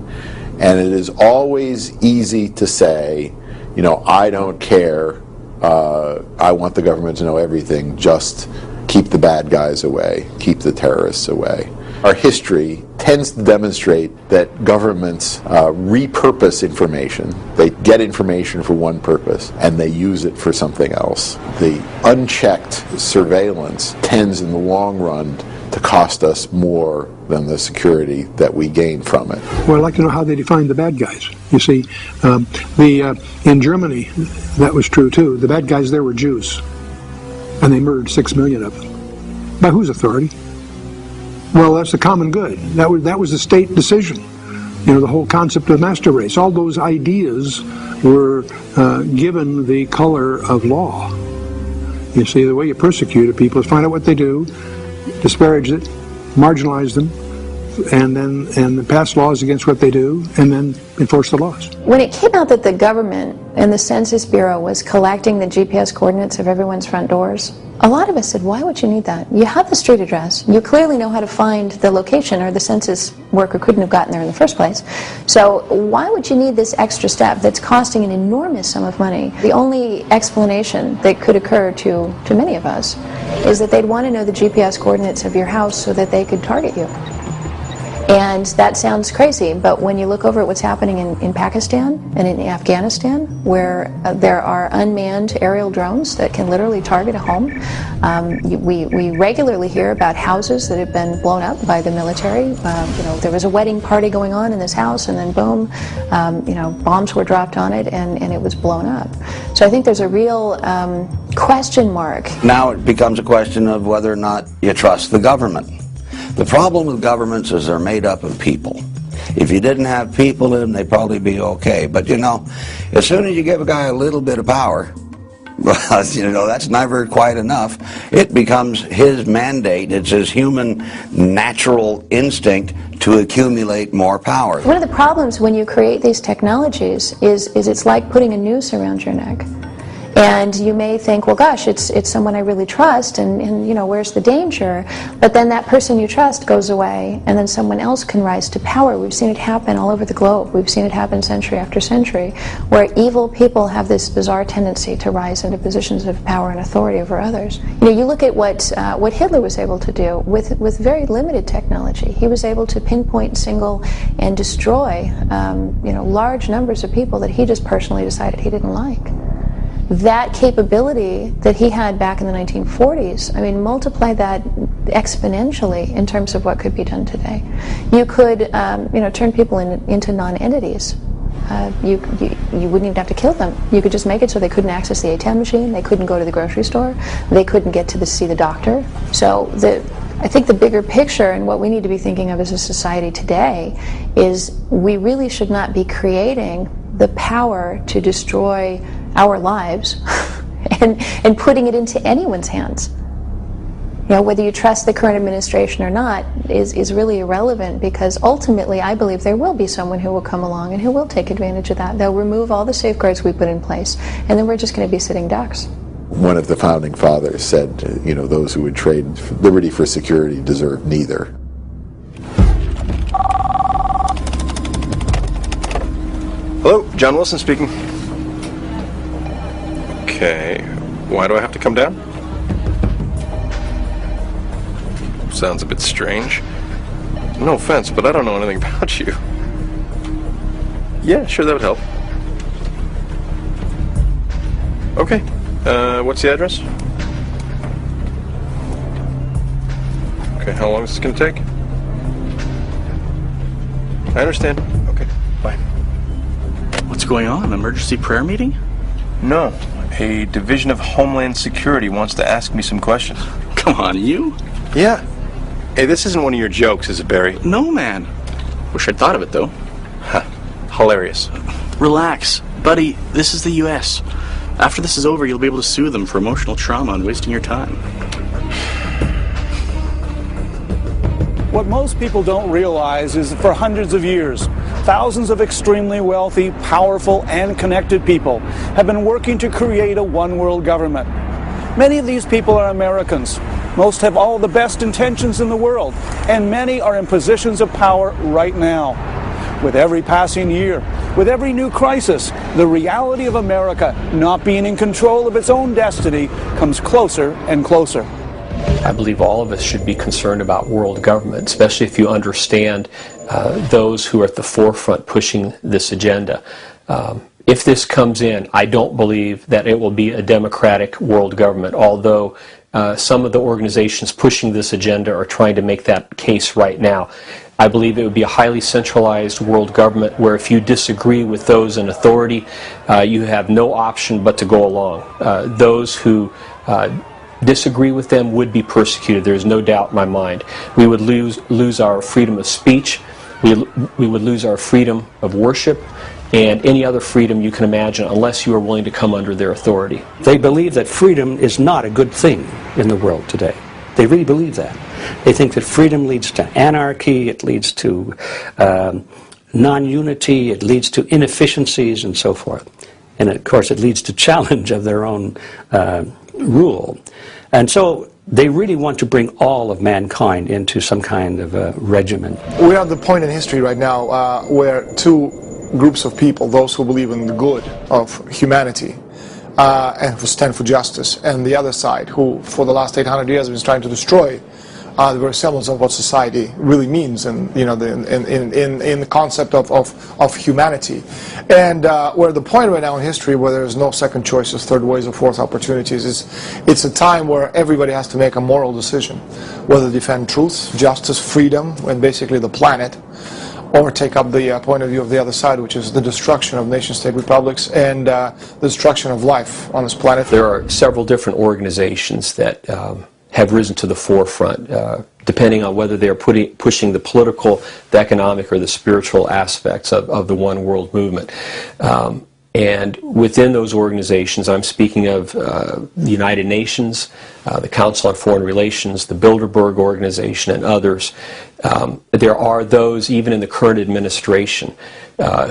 And it is always easy to say, I don't care, I want the government to know everything, just keep the bad guys away, keep the terrorists away. Our history tends to demonstrate that governments repurpose information. They get information for one purpose and they use it for something else. The unchecked surveillance tends in the long run to cost us more than the security that we gain from it. Well, I'd like to know how they define the bad guys. You see, in Germany, that was true too. The bad guys there were Jews, and they murdered 6 million of them. By whose authority? Well, that's the common good. That was a state decision. The whole concept of master race. All those ideas were given the color of law. You see, the way you persecute people is find out what they do, disparage it, marginalize them, and then pass laws against what they do, and then enforce the laws. When it came out that the government and the Census Bureau was collecting the GPS coordinates of everyone's front doors, a lot of us said, why would you need that? You have the street address. You clearly know how to find the location, or the census worker couldn't have gotten there in the first place. So why would you need this extra step that's costing an enormous sum of money? The only explanation that could occur to many of us is that they'd want to know the GPS coordinates of your house so that they could target you. And that sounds crazy, but when you look over at what's happening in Pakistan and in Afghanistan, where there are unmanned aerial drones that can literally target a home, we regularly hear about houses that have been blown up by the military. There was a wedding party going on in this house, and then boom, bombs were dropped on it, and it was blown up. So I think there's a real question mark. Now it becomes a question of whether or not you trust the government. The problem with governments is they're made up of people. If you didn't have people in them, they'd probably be okay. But as soon as you give a guy a little bit of power, well, that's never quite enough. It becomes his mandate. It's his human natural instinct to accumulate more power. One of the problems when you create these technologies is it's like putting a noose around your neck. And you may think, well, gosh, it's someone I really trust, and where's the danger? But then that person you trust goes away, and then someone else can rise to power. We've seen it happen all over the globe. We've seen it happen century after century, where evil people have this bizarre tendency to rise into positions of power and authority over others. You look at what Hitler was able to do with very limited technology. He was able to pinpoint, single, and destroy large numbers of people that he just personally decided he didn't like. That capability that he had back in the 1940s, multiply that exponentially in terms of what could be done today. You could, turn people into non-entities. You wouldn't even have to kill them. You could just make it so they couldn't access the ATM machine, they couldn't go to the grocery store, they couldn't get to see the doctor. So I think the bigger picture and what we need to be thinking of as a society today is we really should not be creating the power to destroy our lives and putting it into anyone's hands. Whether you trust the current administration or not is really irrelevant, because ultimately I believe there will be someone who will come along and who will take advantage of that. They'll remove all the safeguards we put in place, and then we're just going to be sitting ducks. One of the founding fathers said, those who would trade liberty for security deserve neither. Hello, John Wilson speaking. Okay, why do I have to come down? Sounds a bit strange. No offense, but I don't know anything about you. Yeah, sure, that would help. Okay, what's the address? Okay, how long is this going to take? I understand. Okay, bye. What's going on? An emergency prayer meeting? No. A Division of Homeland Security wants to ask me some questions. Come on, you? Yeah. Hey, this isn't one of your jokes, is it, Barry? No, man. Wish I'd thought of it, though. Huh. Hilarious. Relax. Buddy, this is the U.S. After this is over, you'll be able to sue them for emotional trauma and wasting your time. What most people don't realize is that for hundreds of years, thousands of extremely wealthy, powerful, and connected people have been working to create a one-world government. Many of these people are Americans. Most have all the best intentions in the world, and many are in positions of power right now. With every passing year, with every new crisis, the reality of America not being in control of its own destiny comes closer and closer. I believe all of us should be concerned about world government, especially if you understand those who are at the forefront pushing this agenda. If this comes in, I don't believe that it will be a democratic world government, although some of the organizations pushing this agenda are trying to make that case right now. I believe it would be a highly centralized world government where if you disagree with those in authority, you have no option but to go along. Those who disagree with them would be persecuted. There's no doubt in my mind. We would lose our freedom of speech. We would lose our freedom of worship and any other freedom you can imagine unless you are willing to come under their authority. They believe that freedom is not a good thing in the world today. They really believe that. They think that freedom leads to anarchy, it leads to non-unity, it leads to inefficiencies and so forth. And of course it leads to challenge of their own rule. And so they really want to bring all of mankind into some kind of a regimen. We're at the point in history right now where two groups of people, those who believe in the good of humanity and who stand for justice, and the other side, who for the last 800 years have been trying to destroy the very semblance of what society really means, and in the concept of humanity. And we're at the point right now in history where there is no second choices, third ways, or fourth opportunities. It's a time where everybody has to make a moral decision, whether to defend truth, justice, freedom, and basically the planet, or take up the point of view of the other side, which is the destruction of nation-state republics and the destruction of life on this planet. There are several different organizations that have risen to the forefront, depending on whether they're pushing the political, the economic, or the spiritual aspects of the One World movement. And within those organizations, I'm speaking of the United Nations, the Council on Foreign Relations, the Bilderberg Organization, and others. There are those, even in the current administration,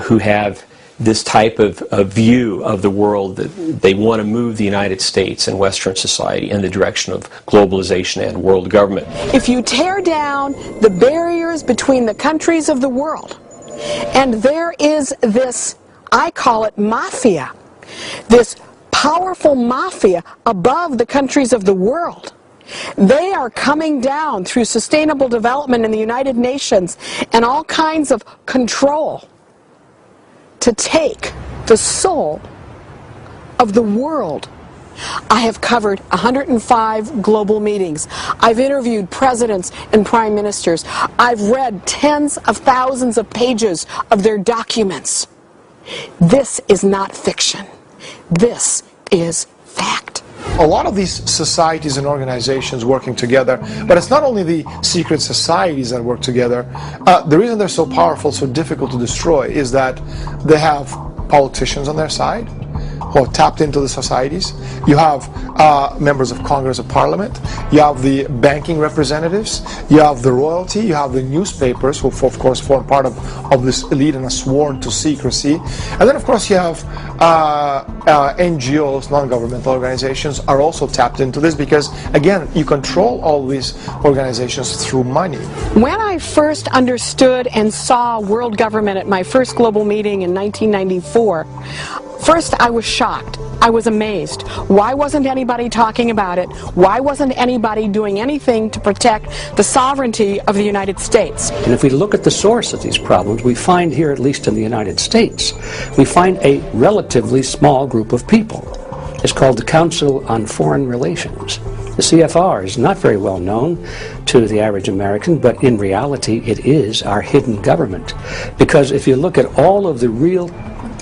who have this type of view of the world that they want to move the United States and Western society in the direction of globalization and world government. If you tear down the barriers between the countries of the world, and there is this, I call it mafia, this powerful mafia above the countries of the world. They are coming down through sustainable development in the United Nations and all kinds of control to take the soul of the world. I have covered 105 global meetings. I've interviewed presidents and prime ministers. I've read tens of thousands of pages of their documents. This is not fiction. This is fact. A lot of these societies and organizations working together, but it's not only the secret societies that work together. The reason they're so powerful, so difficult to destroy, is that they have politicians on their side who are tapped into the societies. You have members of Congress or Parliament. You have the banking representatives. You have the royalty. You have the newspapers, who of course form part of this elite and are sworn to secrecy. And then of course you have NGOs, non-governmental organizations, are also tapped into this because, again, you control all these organizations through money. When I first understood and saw world government at my first global meeting in 1994, first I was shocked. I was amazed. Why wasn't anybody talking about it? Why wasn't anybody doing anything to protect the sovereignty of the United States? And if we look at the source of these problems, we find here, at least in the United States, we find a relatively small group of people. It's called the Council on Foreign Relations. The CFR is not very well known to the average American, but in reality it is our hidden government. Because if you look at all of the real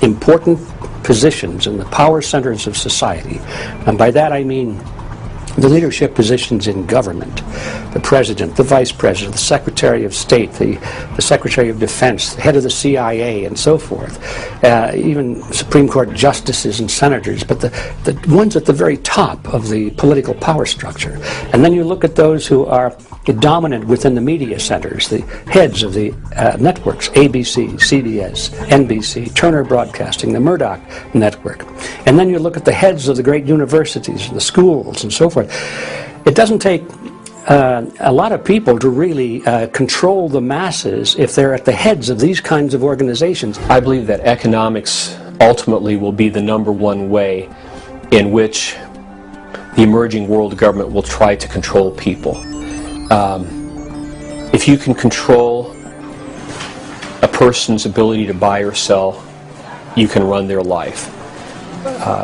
important positions in the power centers of society, and by that I mean the leadership positions in government, the president, the vice president, the secretary of state, the secretary of defense, the head of the CIA, and so forth, even Supreme Court justices and senators, but the ones at the very top of the political power structure. And then you look at those who are dominant within the media centers, the heads of the networks, ABC, CBS, NBC, Turner Broadcasting, the Murdoch Network. And then you look at the heads of the great universities, the schools, and so forth. It doesn't take a lot of people to really control the masses if they're at the heads of these kinds of organizations. I believe that economics ultimately will be the #1 way in which the emerging world government will try to control people. If you can control a person's ability to buy or sell, you can run their life.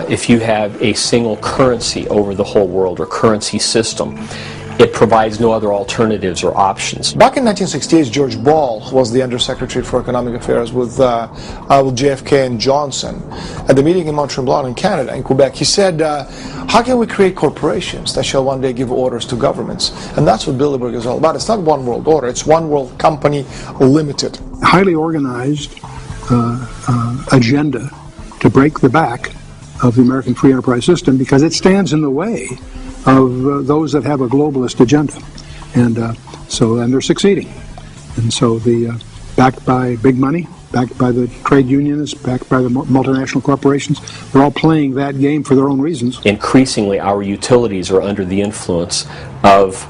If you have a single currency over the whole world, or currency system, it provides no other alternatives or options. Back in 1968, George Ball was the Undersecretary for Economic Affairs with JFK and Johnson. At the meeting in Mont Tremblant in Canada, in Quebec, he said, how can we create corporations that shall one day give orders to governments? And that's what Bilderberg is all about. It's not one world order, it's one world company limited. Highly organized agenda to break the back of the American free enterprise system because it stands in the way of those that have a globalist agenda, and they're succeeding, and so backed by big money, backed by the trade unionists, backed by the multinational corporations, they're all playing that game for their own reasons. Increasingly, our utilities are under the influence of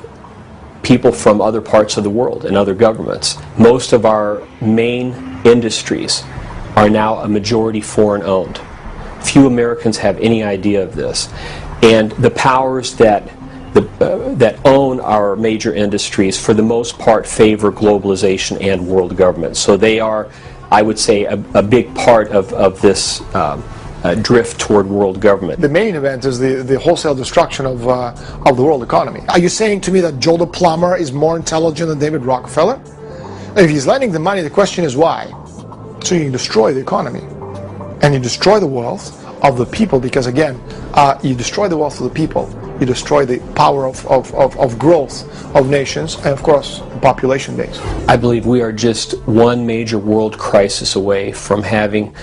people from other parts of the world and other governments. Most of our main industries are now a majority foreign owned. Few Americans have any idea of this. And the powers that own our major industries, for the most part, favor globalization and world government. So they are, I would say, a big part of this drift toward world government. The main event is the wholesale destruction of the world economy. Are you saying to me that Joe the plumber is more intelligent than David Rockefeller? If he's lending the money, the question is why? So you destroy the economy, and you destroy the wealth of the people, because again, you destroy the wealth of the people, you destroy the power of growth of nations, and of course, population base. I believe we are just one major world crisis away from having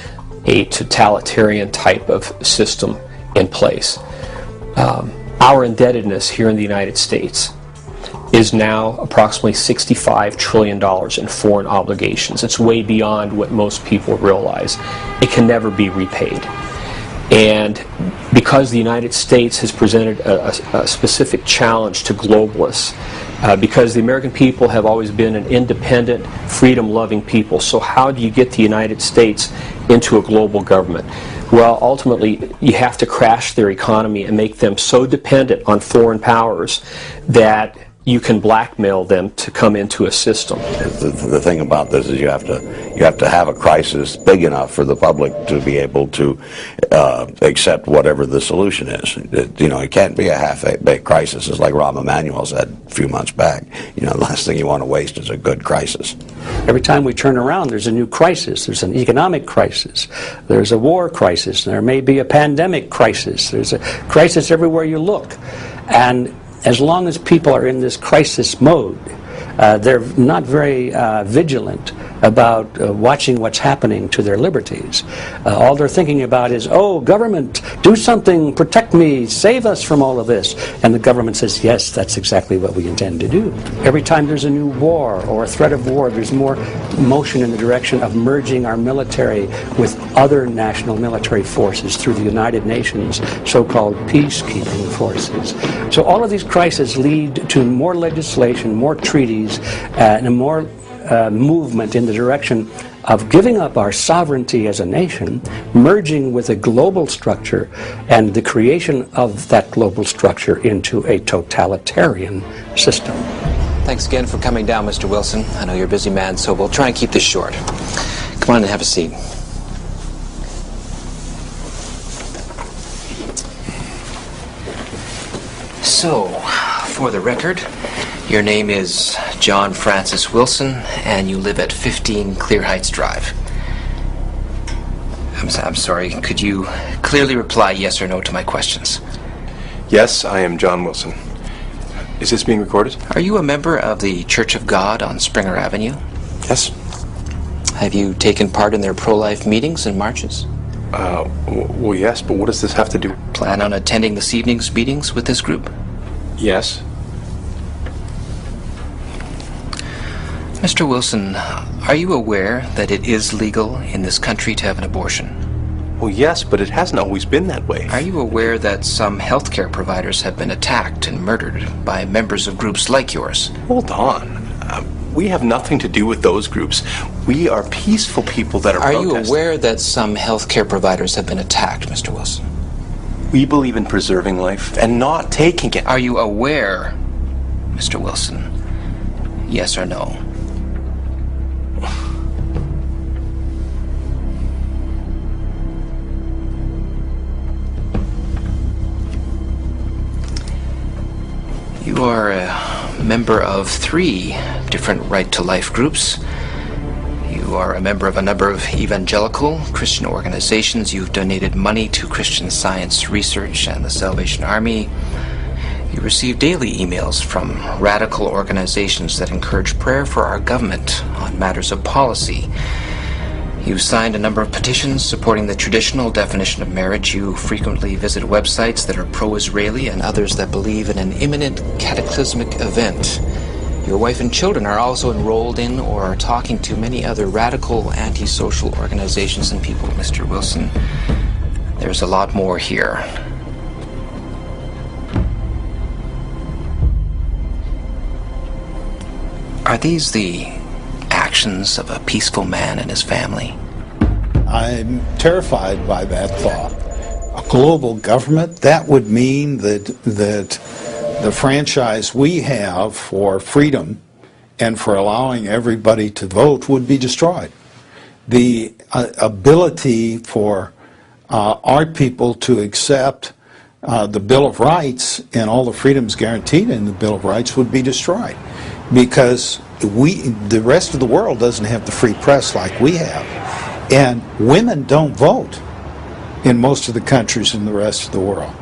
a totalitarian type of system in place. Our indebtedness here in the United States is now approximately $65 trillion in foreign obligations. It's way beyond what most people realize. It can never be repaid. And because the United States has presented a specific challenge to globalists, because the American people have always been an independent, freedom-loving people, so how do you get the United States into a global government? Well, ultimately, you have to crash their economy and make them so dependent on foreign powers that you can blackmail them to come into a system. The thing about this is you have to have a crisis big enough for the public to be able to accept whatever the solution is. It can't be a half-baked crisis. It's like Rahm Emanuel said a few months back. The last thing you want to waste is a good crisis. Every time we turn around, there's a new crisis. There's an economic crisis. There's a war crisis. There may be a pandemic crisis. There's a crisis everywhere you look. And as long as people are in this crisis mode, they're not very vigilant about watching what's happening to their liberties. All they're thinking about is, oh, government, do something, protect me, save us from all of this. And the government says, yes, that's exactly what we intend to do. Every time there's a new war or a threat of war, there's more motion in the direction of merging our military with other national military forces through the United Nations so-called peacekeeping forces. So all of these crises lead to more legislation, more treaties, and a more movement in the direction of giving up our sovereignty as a nation, merging with a global structure, and the creation of that global structure into a totalitarian system. Thanks again for coming down, Mr. Wilson. I know you're a busy man, so we'll try and keep this short. Come on and have a seat. So, for the record, your name is John Francis Wilson, and you live at 15 Clear Heights Drive. I'm sorry. Could you clearly reply yes or no to my questions? Yes, I am John Wilson. Is this being recorded? Are you a member of the Church of God on Springer Avenue? Yes. Have you taken part in their pro-life meetings and marches? Well, yes, but what does this have to do? Plan on attending this evening's meetings with this group? Yes. Mr. Wilson, are you aware that it is legal in this country to have an abortion? Well, yes, but it hasn't always been that way. Are you aware that some healthcare providers have been attacked and murdered by members of groups like yours? Hold on. We have nothing to do with those groups. We are peaceful people that are protesting. Are you aware that some healthcare providers have been attacked, Mr. Wilson? We believe in preserving life and not taking it. Are you aware, Mr. Wilson? Yes or no? You are a member of 3 different right-to-life groups. You are a member of a number of evangelical Christian organizations. You've donated money to Christian Science Research and the Salvation Army. You receive daily emails from radical organizations that encourage prayer for our government on matters of policy. You've signed a number of petitions supporting the traditional definition of marriage. You frequently visit websites that are pro-Israeli and others that believe in an imminent cataclysmic event. Your wife and children are also enrolled in or are talking to many other radical anti-social organizations and people, Mr. Wilson. There's a lot more here. Are these the actions of a peaceful man and his family? I'm terrified by that thought. A global government, that would mean that the franchise we have for freedom and for allowing everybody to vote would be destroyed. The ability for our people to accept the Bill of Rights and all the freedoms guaranteed in the Bill of Rights would be destroyed, because the rest of the world doesn't have the free press like we have. And women don't vote in most of the countries in the rest of the world.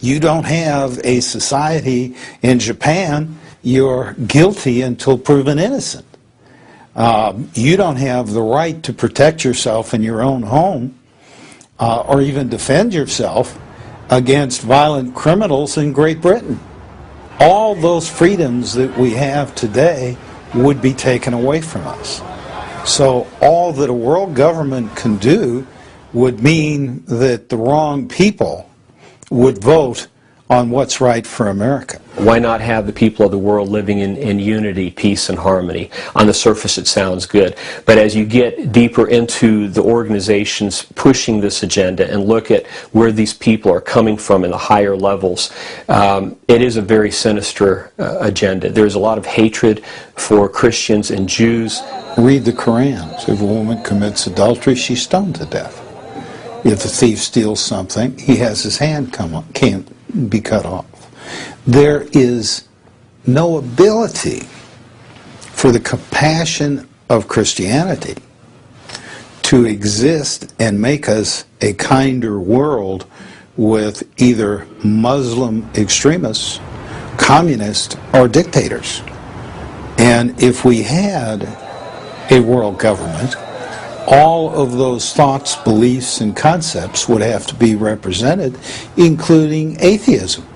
You don't have a society in Japan, you're guilty until proven innocent. You don't have the right to protect yourself in your own home or even defend yourself against violent criminals in Great Britain. All those freedoms that we have today would be taken away from us. So all that a world government can do would mean that the wrong people would vote on what's right for America. Why not have the people of the world living in unity, peace, and harmony? On the surface it sounds good, but as you get deeper into the organizations pushing this agenda and look at where these people are coming from in the higher levels, it is a very sinister agenda. There's a lot of hatred for Christians and Jews. Read the Quran. If a woman commits adultery, she's stoned to death. If a thief steals something, he has his hand can't be cut off. There is no ability for the compassion of Christianity to exist and make us a kinder world with either Muslim extremists, communists, or dictators. And if we had a world government, all of those thoughts, beliefs, and concepts would have to be represented, including atheism.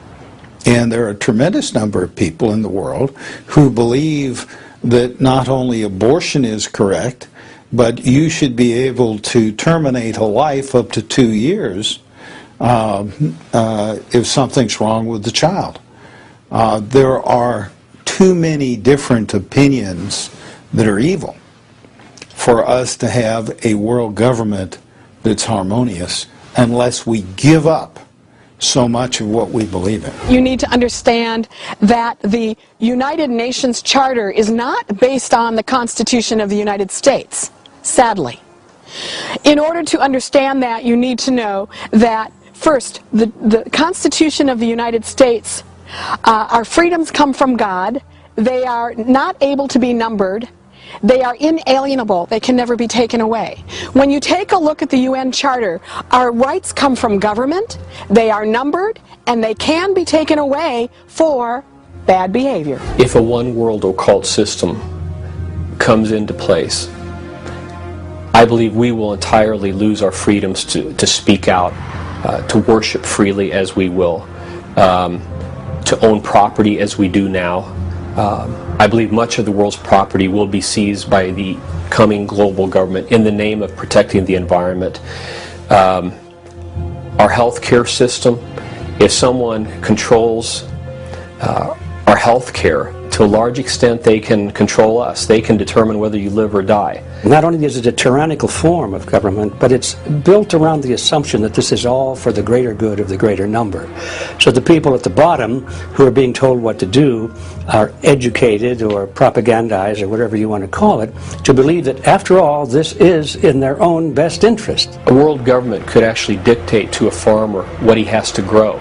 And there are a tremendous number of people in the world who believe that not only abortion is correct, but you should be able to terminate a life up to 2 years if something's wrong with the child. There are too many different opinions that are evil for us to have a world government that's harmonious unless we give up so much of what we believe in. You need to understand that the United Nations Charter is not based on the Constitution of the United States, sadly. In order to understand that, you need to know that, first, the Constitution of the United States, our freedoms come from God. They are not able to be numbered. They are inalienable. They can never be taken away. When you take a look at the UN Charter, our rights come from government, they are numbered, and they can be taken away for bad behavior. If a one world occult system comes into place, I believe we will entirely lose our freedoms to speak out, to worship freely as we will, to own property as we do now. I believe much of the world's property will be seized by the coming global government in the name of protecting the environment. Our healthcare system, if someone controls our healthcare, to a large extent they can control us. They can determine whether you live or die. Not only is it a tyrannical form of government, but it's built around the assumption that this is all for the greater good of the greater number. So the people at the bottom who are being told what to do are educated or propagandized or whatever you want to call it to believe that after all this is in their own best interest. A world government could actually dictate to a farmer what he has to grow,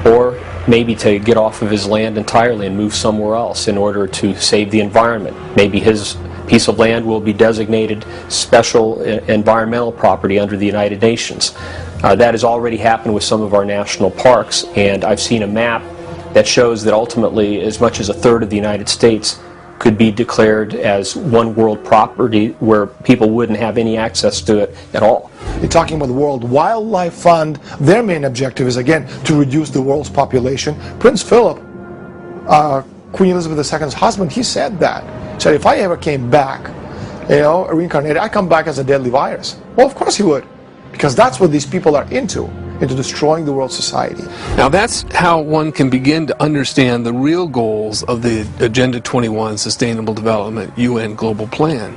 or maybe to get off of his land entirely and move somewhere else in order to save the environment. Maybe his piece of land will be designated special environmental property under the United Nations. That has already happened with some of our national parks, and I've seen a map that shows that ultimately as much as a third of the United States could be declared as one world property where people wouldn't have any access to it at all. You're talking about the World Wildlife Fund. Their main objective is, again, to reduce the world's population. Prince Philip, Queen Elizabeth II's husband, he said that. He said, if I ever came back, reincarnated, I come back as a deadly virus. Well, of course he would, because that's what these people are into destroying the world society. Now that's how one can begin to understand the real goals of the Agenda 21 Sustainable Development UN Global Plan.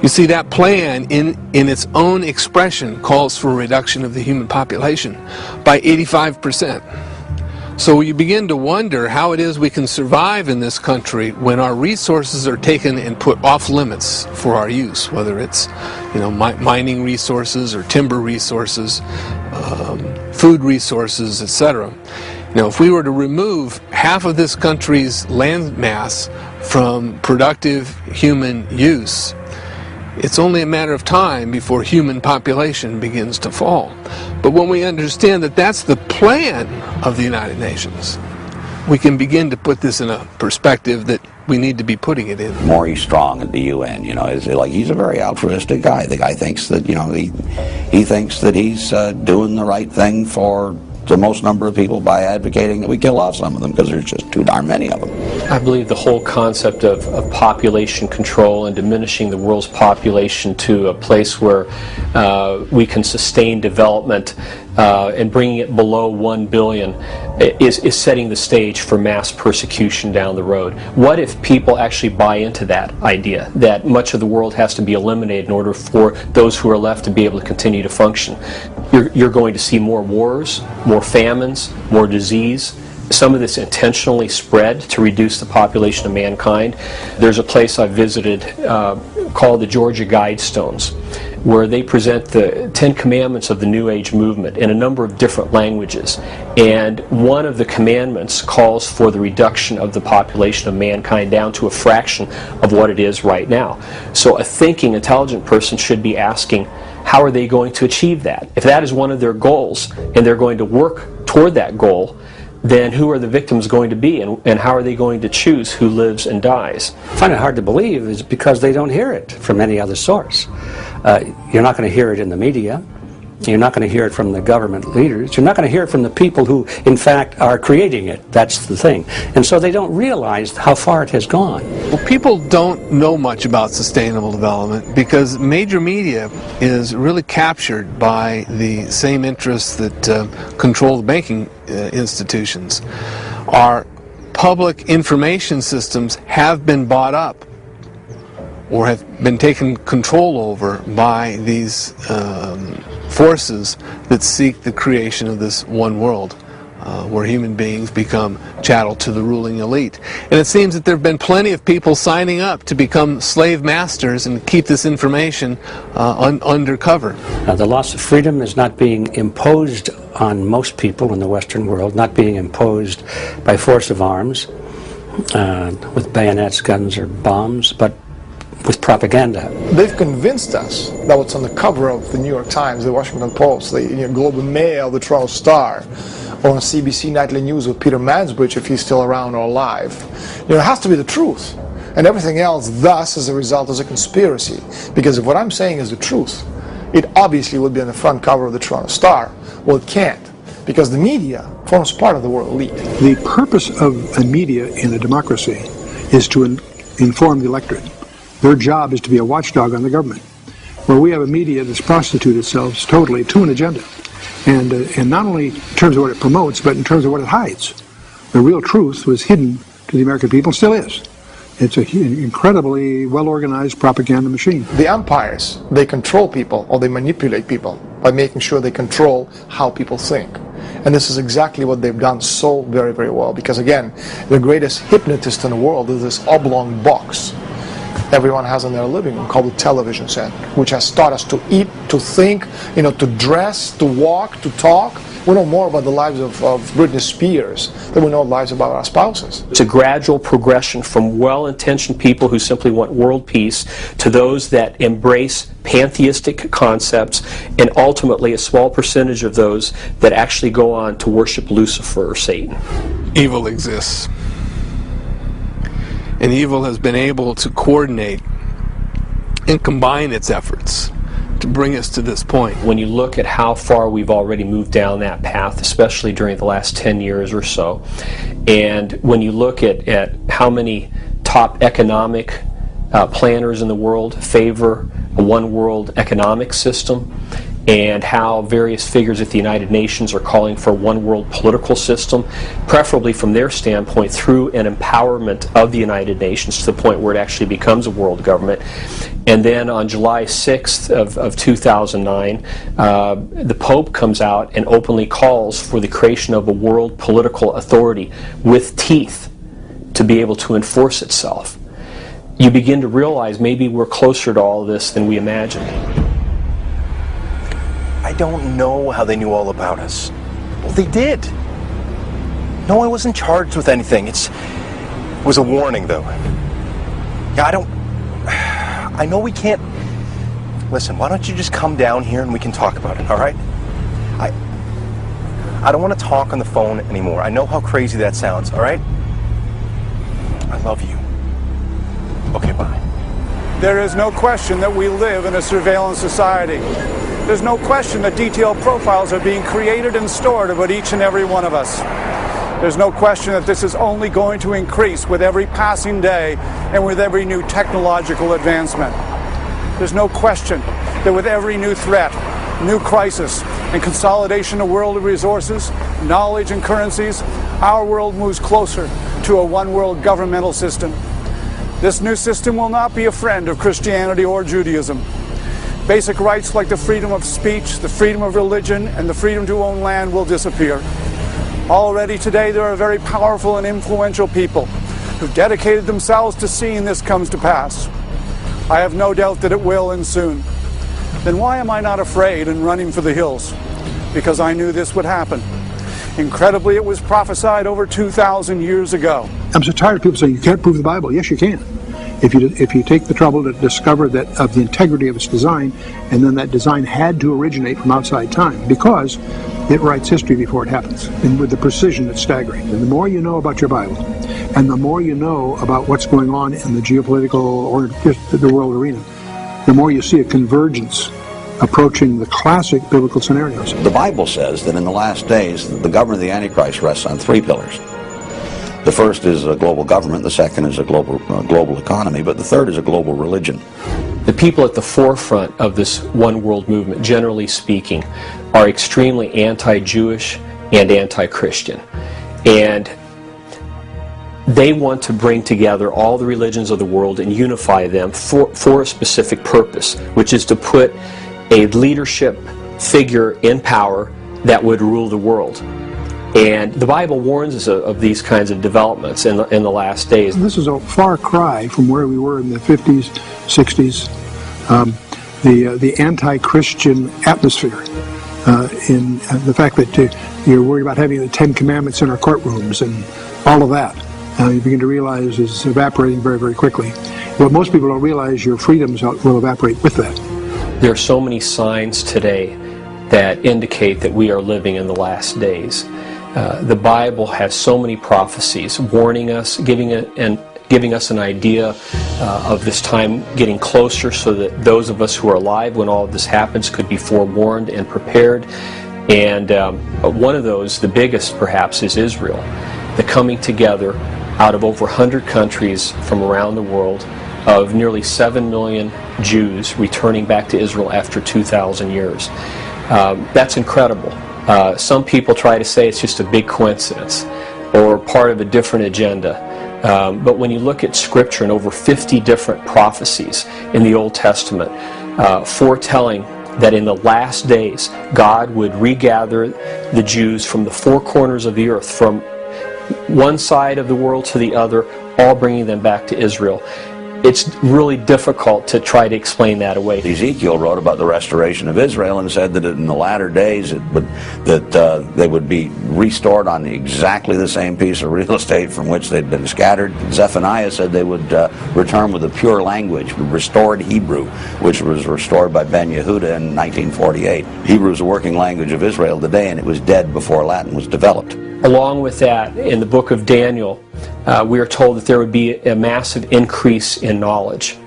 You see, that plan in its own expression calls for a reduction of the human population by 85%. So you begin to wonder how it is we can survive in this country when our resources are taken and put off limits for our use, whether it's mining resources or timber resources, food resources, etc. If we were to remove half of this country's land mass from productive human use, it's only a matter of time before human population begins to fall. But when we understand that that's the plan of the United Nations, we can begin to put this in a perspective that we need to be putting it in. Maurice Strong at the UN, is like he's a very altruistic guy. The guy thinks that, he thinks that he's doing the right thing for the most number of people by advocating that we kill off some of them because there's just too darn many of them. I believe the whole concept of population control and diminishing the world's population to a place where we can sustain development and bringing it below 1 billion is setting the stage for mass persecution down the road. What if people actually buy into that idea, that much of the world has to be eliminated in order for those who are left to be able to continue to function? You're going to see more wars, more famines, more disease. Some of this intentionally spread to reduce the population of mankind. There's a place I visited called the Georgia Guidestones, where they present the 10 Commandments of the New Age movement in a number of different languages. And one of the commandments calls for the reduction of the population of mankind down to a fraction of what it is right now. So a thinking, intelligent person should be asking, how are they going to achieve that? If that is one of their goals and they're going to work toward that goal, then who are the victims going to be, and how are they going to choose who lives and dies? I find it hard to believe is because they don't hear it from any other source. You're not going to hear it in the media. You're not going to hear it from the government leaders. You're not going to hear it from the people who, in fact, are creating it. That's the thing. And so they don't realize how far it has gone. Well, people don't know much about sustainable development because major media is really captured by the same interests that control the banking institutions. Our public information systems have been bought up or have been taken control over by these forces that seek the creation of this one world where human beings become chattel to the ruling elite. And it seems that there have been plenty of people signing up to become slave masters and keep this information undercover. The loss of freedom is not being imposed on most people in the Western world, not being imposed by force of arms with bayonets, guns, or bombs, but with propaganda. They've convinced us that what's on the cover of the New York Times, the Washington Post, the Globe and Mail, the Toronto Star, or on CBC Nightly News with Peter Mansbridge, if he's still around or alive, it has to be the truth. And everything else, thus, as a result, is a conspiracy. Because if what I'm saying is the truth, it obviously would be on the front cover of the Toronto Star. Well, it can't, because the media forms part of the world elite. The purpose of the media in a democracy is to inform the electorate. Their job is to be a watchdog on the government. Where we have a media that's prostituted itself totally to an agenda. And not only in terms of what it promotes, but in terms of what it hides. The real truth was hidden to the American people, still is. It's an incredibly well-organized propaganda machine. The empires, they control people, or they manipulate people by making sure they control how people think. And this is exactly what they've done so very, very well. Because again, the greatest hypnotist in the world is this oblong box everyone has in their living room called the television set, which has taught us to eat, to think, to dress, to walk, to talk. We know more about the lives of Britney Spears than we know the lives about our spouses. It's a gradual progression from well-intentioned people who simply want world peace to those that embrace pantheistic concepts, and ultimately a small percentage of those that actually go on to worship Lucifer or Satan. Evil exists. And evil has been able to coordinate and combine its efforts to bring us to this point. When you look at how far we've already moved down that path, especially during the last 10 years or so, and when you look at how many top economic planners in the world favor a one world economic system, and how various figures at the United Nations are calling for a one world political system, preferably from their standpoint through an empowerment of the United Nations to the point where it actually becomes a world government. And then on July 6th of 2009, the Pope comes out and openly calls for the creation of a world political authority with teeth to be able to enforce itself. You begin to realize maybe we're closer to all of this than we imagined. I don't know how they knew all about us. Well, they did. No, I wasn't charged with anything. It was a warning, though. Yeah, I know we can't... Listen, why don't you just come down here and we can talk about it, all right? I don't want to talk on the phone anymore. I know how crazy that sounds, all right? I love you. Okay, bye. There is no question that we live in a surveillance society. There's no question that detailed profiles are being created and stored about each and every one of us. There's no question that this is only going to increase with every passing day and with every new technological advancement. There's no question that with every new threat, new crisis, and consolidation of world resources, knowledge, and currencies, our world moves closer to a one-world governmental system. This new system will not be a friend of Christianity or Judaism. Basic rights like the freedom of speech, the freedom of religion, and the freedom to own land will disappear. Already today there are very powerful and influential people who've dedicated themselves to seeing this comes to pass. I have no doubt that it will, and soon. Then why am I not afraid and running for the hills? Because I knew this would happen. Incredibly, it was prophesied over 2,000 years ago. I'm so tired of people saying you can't prove the Bible. Yes, you can. If you take the trouble to discover that of the integrity of its design, and then that design had to originate from outside time, because it writes history before it happens, and with the precision that's staggering. And the more you know about your Bible, and the more you know about what's going on in the geopolitical or just the world arena, the more you see a convergence approaching the classic biblical scenarios. The Bible says that in the last days, the government of the Antichrist rests on three pillars. The first is a global government, the second is a global economy, but the third is a global religion. The people at the forefront of this one world movement, generally speaking, are extremely anti-Jewish and anti-Christian. And they want to bring together all the religions of the world and unify them for a specific purpose, which is to put a leadership figure in power that would rule the world. And the Bible warns us of these kinds of developments in the last days. This is a far cry from where we were in the 50s, 60s. The anti-Christian atmosphere, in the fact that you're worried about having the Ten Commandments in our courtrooms and all of that, you begin to realize is evaporating very, very quickly. What most people don't realize, your freedoms will evaporate with that. There are so many signs today that indicate that we are living in the last days. The Bible has so many prophecies warning us, giving us an idea of this time getting closer, so that those of us who are alive when all of this happens could be forewarned and prepared. And one of those, the biggest perhaps, is Israel. The coming together out of over 100 countries from around the world of nearly 7 million Jews returning back to Israel after 2,000 years. That's incredible. Some people try to say it's just a big coincidence or part of a different agenda. But when you look at Scripture and over 50 different prophecies in the Old Testament foretelling that in the last days God would regather the Jews from the four corners of the earth, from one side of the world to the other, all bringing them back to Israel. It's really difficult to try to explain that away. Ezekiel wrote about the restoration of Israel and said that in the latter days they would be restored on exactly the same piece of real estate from which they'd been scattered. Zephaniah said they would return with a pure language, restored Hebrew, which was restored by Ben Yehuda in 1948. Hebrew is a working language of Israel today, and it was dead before Latin was developed. Along with that, in the book of Daniel, we are told that there would be a massive increase in knowledge.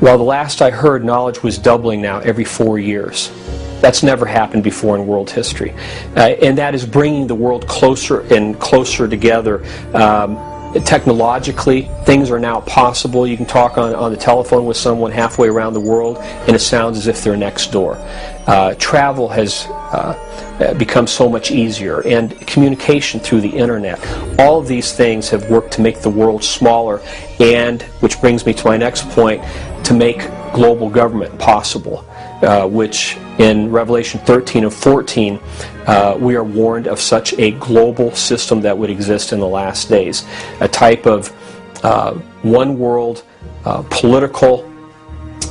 Well, the last I heard, knowledge was doubling now every 4 years. That's never happened before in world history. And that is bringing the world closer and closer together. Technologically, things are now possible. You can talk on the telephone with someone halfway around the world, and it sounds as if they're next door. Travel has become so much easier, and communication through the internet. All of these things have worked to make the world smaller, and, which brings me to my next point, to make global government possible, which in Revelation 13 and 14, we are warned of such a global system that would exist in the last days. A type of one world political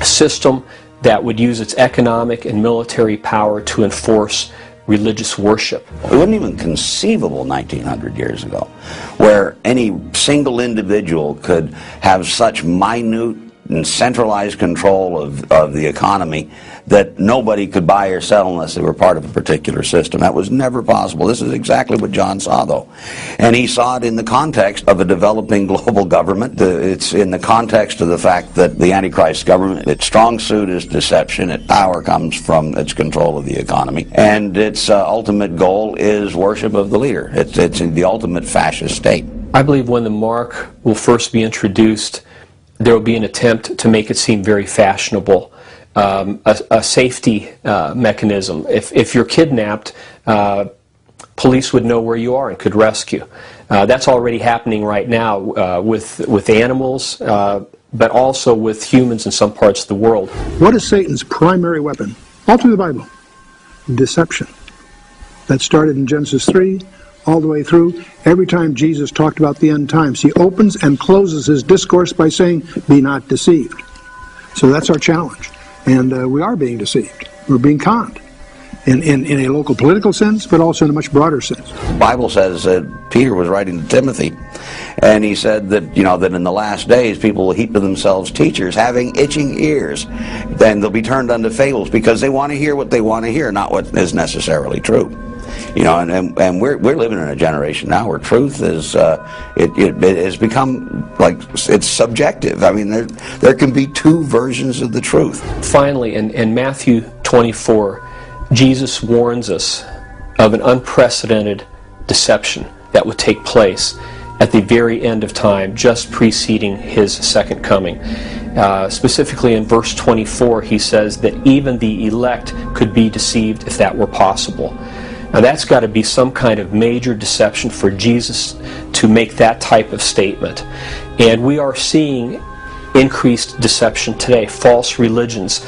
system that would use its economic and military power to enforce religious worship. It wasn't even conceivable 1900 years ago, where any single individual could have such minute and centralized control of the economy that nobody could buy or sell unless they were part of a particular system. That was never possible. This is exactly what John saw, though. And he saw it in the context of a developing global government. It's in the context of the fact that the Antichrist government, its strong suit is deception. Its power comes from its control of the economy. And its ultimate goal is worship of the leader. It's the ultimate fascist state. I believe when the mark will first be introduced, there will be an attempt to make it seem very fashionable, a safety mechanism. If you're kidnapped, police would know where you are and could rescue. That's already happening right now with animals, but also with humans in some parts of the world. What is Satan's primary weapon? All through the Bible. Deception. That started in Genesis 3. All the way through. Every time Jesus talked about the end times, he opens and closes his discourse by saying, "Be not deceived." So that's our challenge. And we are being deceived. We're being conned. In a local political sense, but also in a much broader sense. The Bible says that Peter was writing to Timothy, and he said that, that in the last days people will heap to themselves teachers having itching ears. Then they'll be turned unto fables because they want to hear what they want to hear, not what is necessarily true. And we're living in a generation now where truth is it has become like it's subjective. I mean, there can be two versions of the truth. Finally, in Matthew 24, Jesus warns us of an unprecedented deception that would take place at the very end of time, just preceding his second coming. Specifically in verse 24, he says that even the elect could be deceived if that were possible. Now that's got to be some kind of major deception for Jesus to make that type of statement. And we are seeing increased deception today, false religions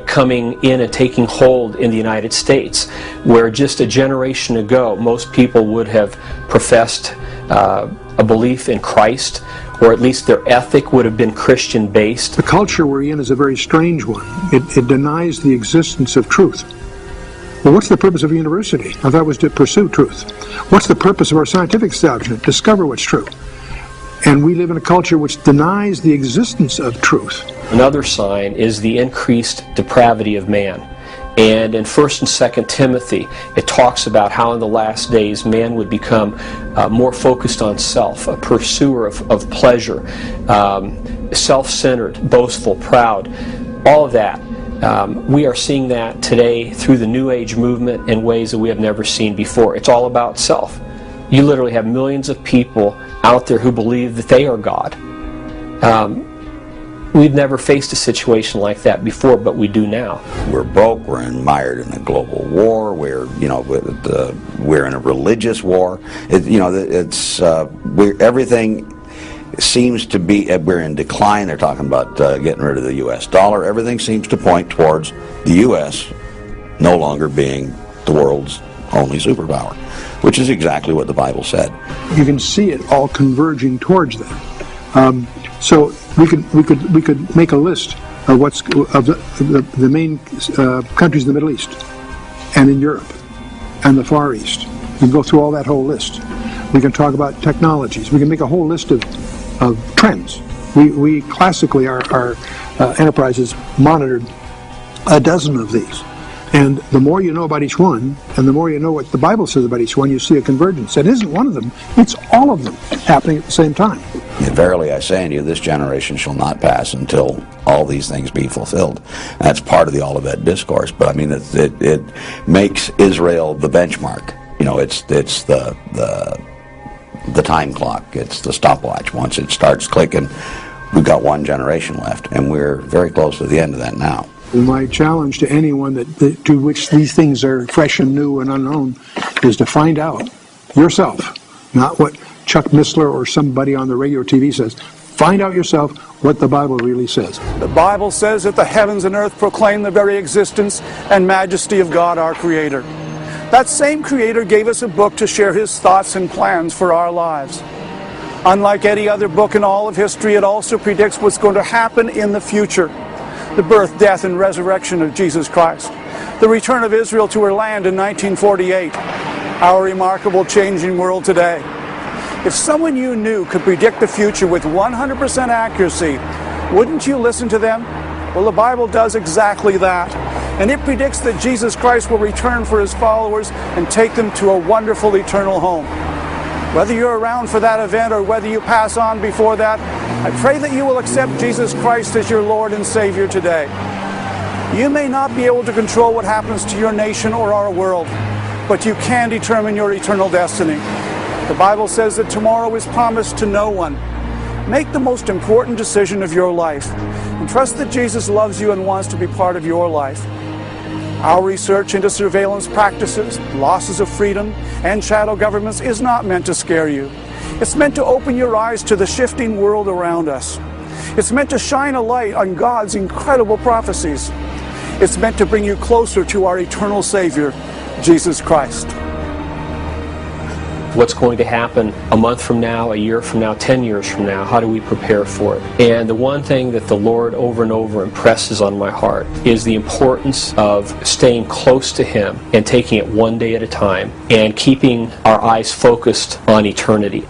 coming in and taking hold in the United States, where just a generation ago most people would have professed a belief in Christ, or at least their ethic would have been Christian-based. The culture we're in is a very strange one. It denies the existence of truth. Well, what's the purpose of a university? I thought it was to pursue truth. What's the purpose of our scientific establishment? Discover what's true. And we live in a culture which denies the existence of truth. Another sign is the increased depravity of man. And in 1 and 2 Timothy, it talks about how in the last days man would become more focused on self, a pursuer of pleasure, self-centered, boastful, proud, all of that. We are seeing that today through the New Age movement in ways that we have never seen before. It's all about self. You literally have millions of people out there who believe that they are God. We've never faced a situation like that before, but we do now. We're broke. We're mired in a global war. We're in a religious war. Everything seems to be. We're in decline. They're talking about getting rid of the U.S. dollar. Everything seems to point towards the U.S. no longer being the world's only superpower, which is exactly what the Bible said. You can see it all converging towards that. So we could make a list of the main countries in the Middle East and in Europe and the Far East. We can go through all that whole list. We can talk about technologies. We can make a whole list of trends. We classically, our enterprises monitored a dozen of these. And the more you know about each one, and the more you know what the Bible says about each one, you see a convergence. It isn't one of them, it's all of them happening at the same time. And verily I say unto you, this generation shall not pass until all these things be fulfilled. That's part of the Olivet Discourse, but I mean, it makes Israel the benchmark. You know, it's the time clock, it's the stopwatch. Once it starts clicking, we've got one generation left, and we're very close to the end of that now. My challenge to anyone to which these things are fresh and new and unknown is to find out yourself, not what Chuck Missler or somebody on the radio or TV says. Find out yourself what the Bible really says. The Bible says that the heavens and earth proclaim the very existence and majesty of God, our Creator. That same Creator gave us a book to share His thoughts and plans for our lives. Unlike any other book in all of history, it also predicts what's going to happen in the future. The birth, death, and resurrection of Jesus Christ. The return of Israel to her land in 1948. Our remarkable changing world today. If someone you knew could predict the future with 100% accuracy, wouldn't you listen to them? Well, the Bible does exactly that. And it predicts that Jesus Christ will return for His followers and take them to a wonderful eternal home. Whether you're around for that event or whether you pass on before that, I pray that you will accept Jesus Christ as your Lord and Savior today. You may not be able to control what happens to your nation or our world, but you can determine your eternal destiny. The Bible says that tomorrow is promised to no one. Make the most important decision of your life, and trust that Jesus loves you and wants to be part of your life. Our research into surveillance practices, losses of freedom, and shadow governments is not meant to scare you. It's meant to open your eyes to the shifting world around us. It's meant to shine a light on God's incredible prophecies. It's meant to bring you closer to our eternal Savior, Jesus Christ. What's going to happen a month from now, a year from now, 10 years from now? How do we prepare for it? And the one thing that the Lord over and over impresses on my heart is the importance of staying close to Him and taking it one day at a time and keeping our eyes focused on eternity.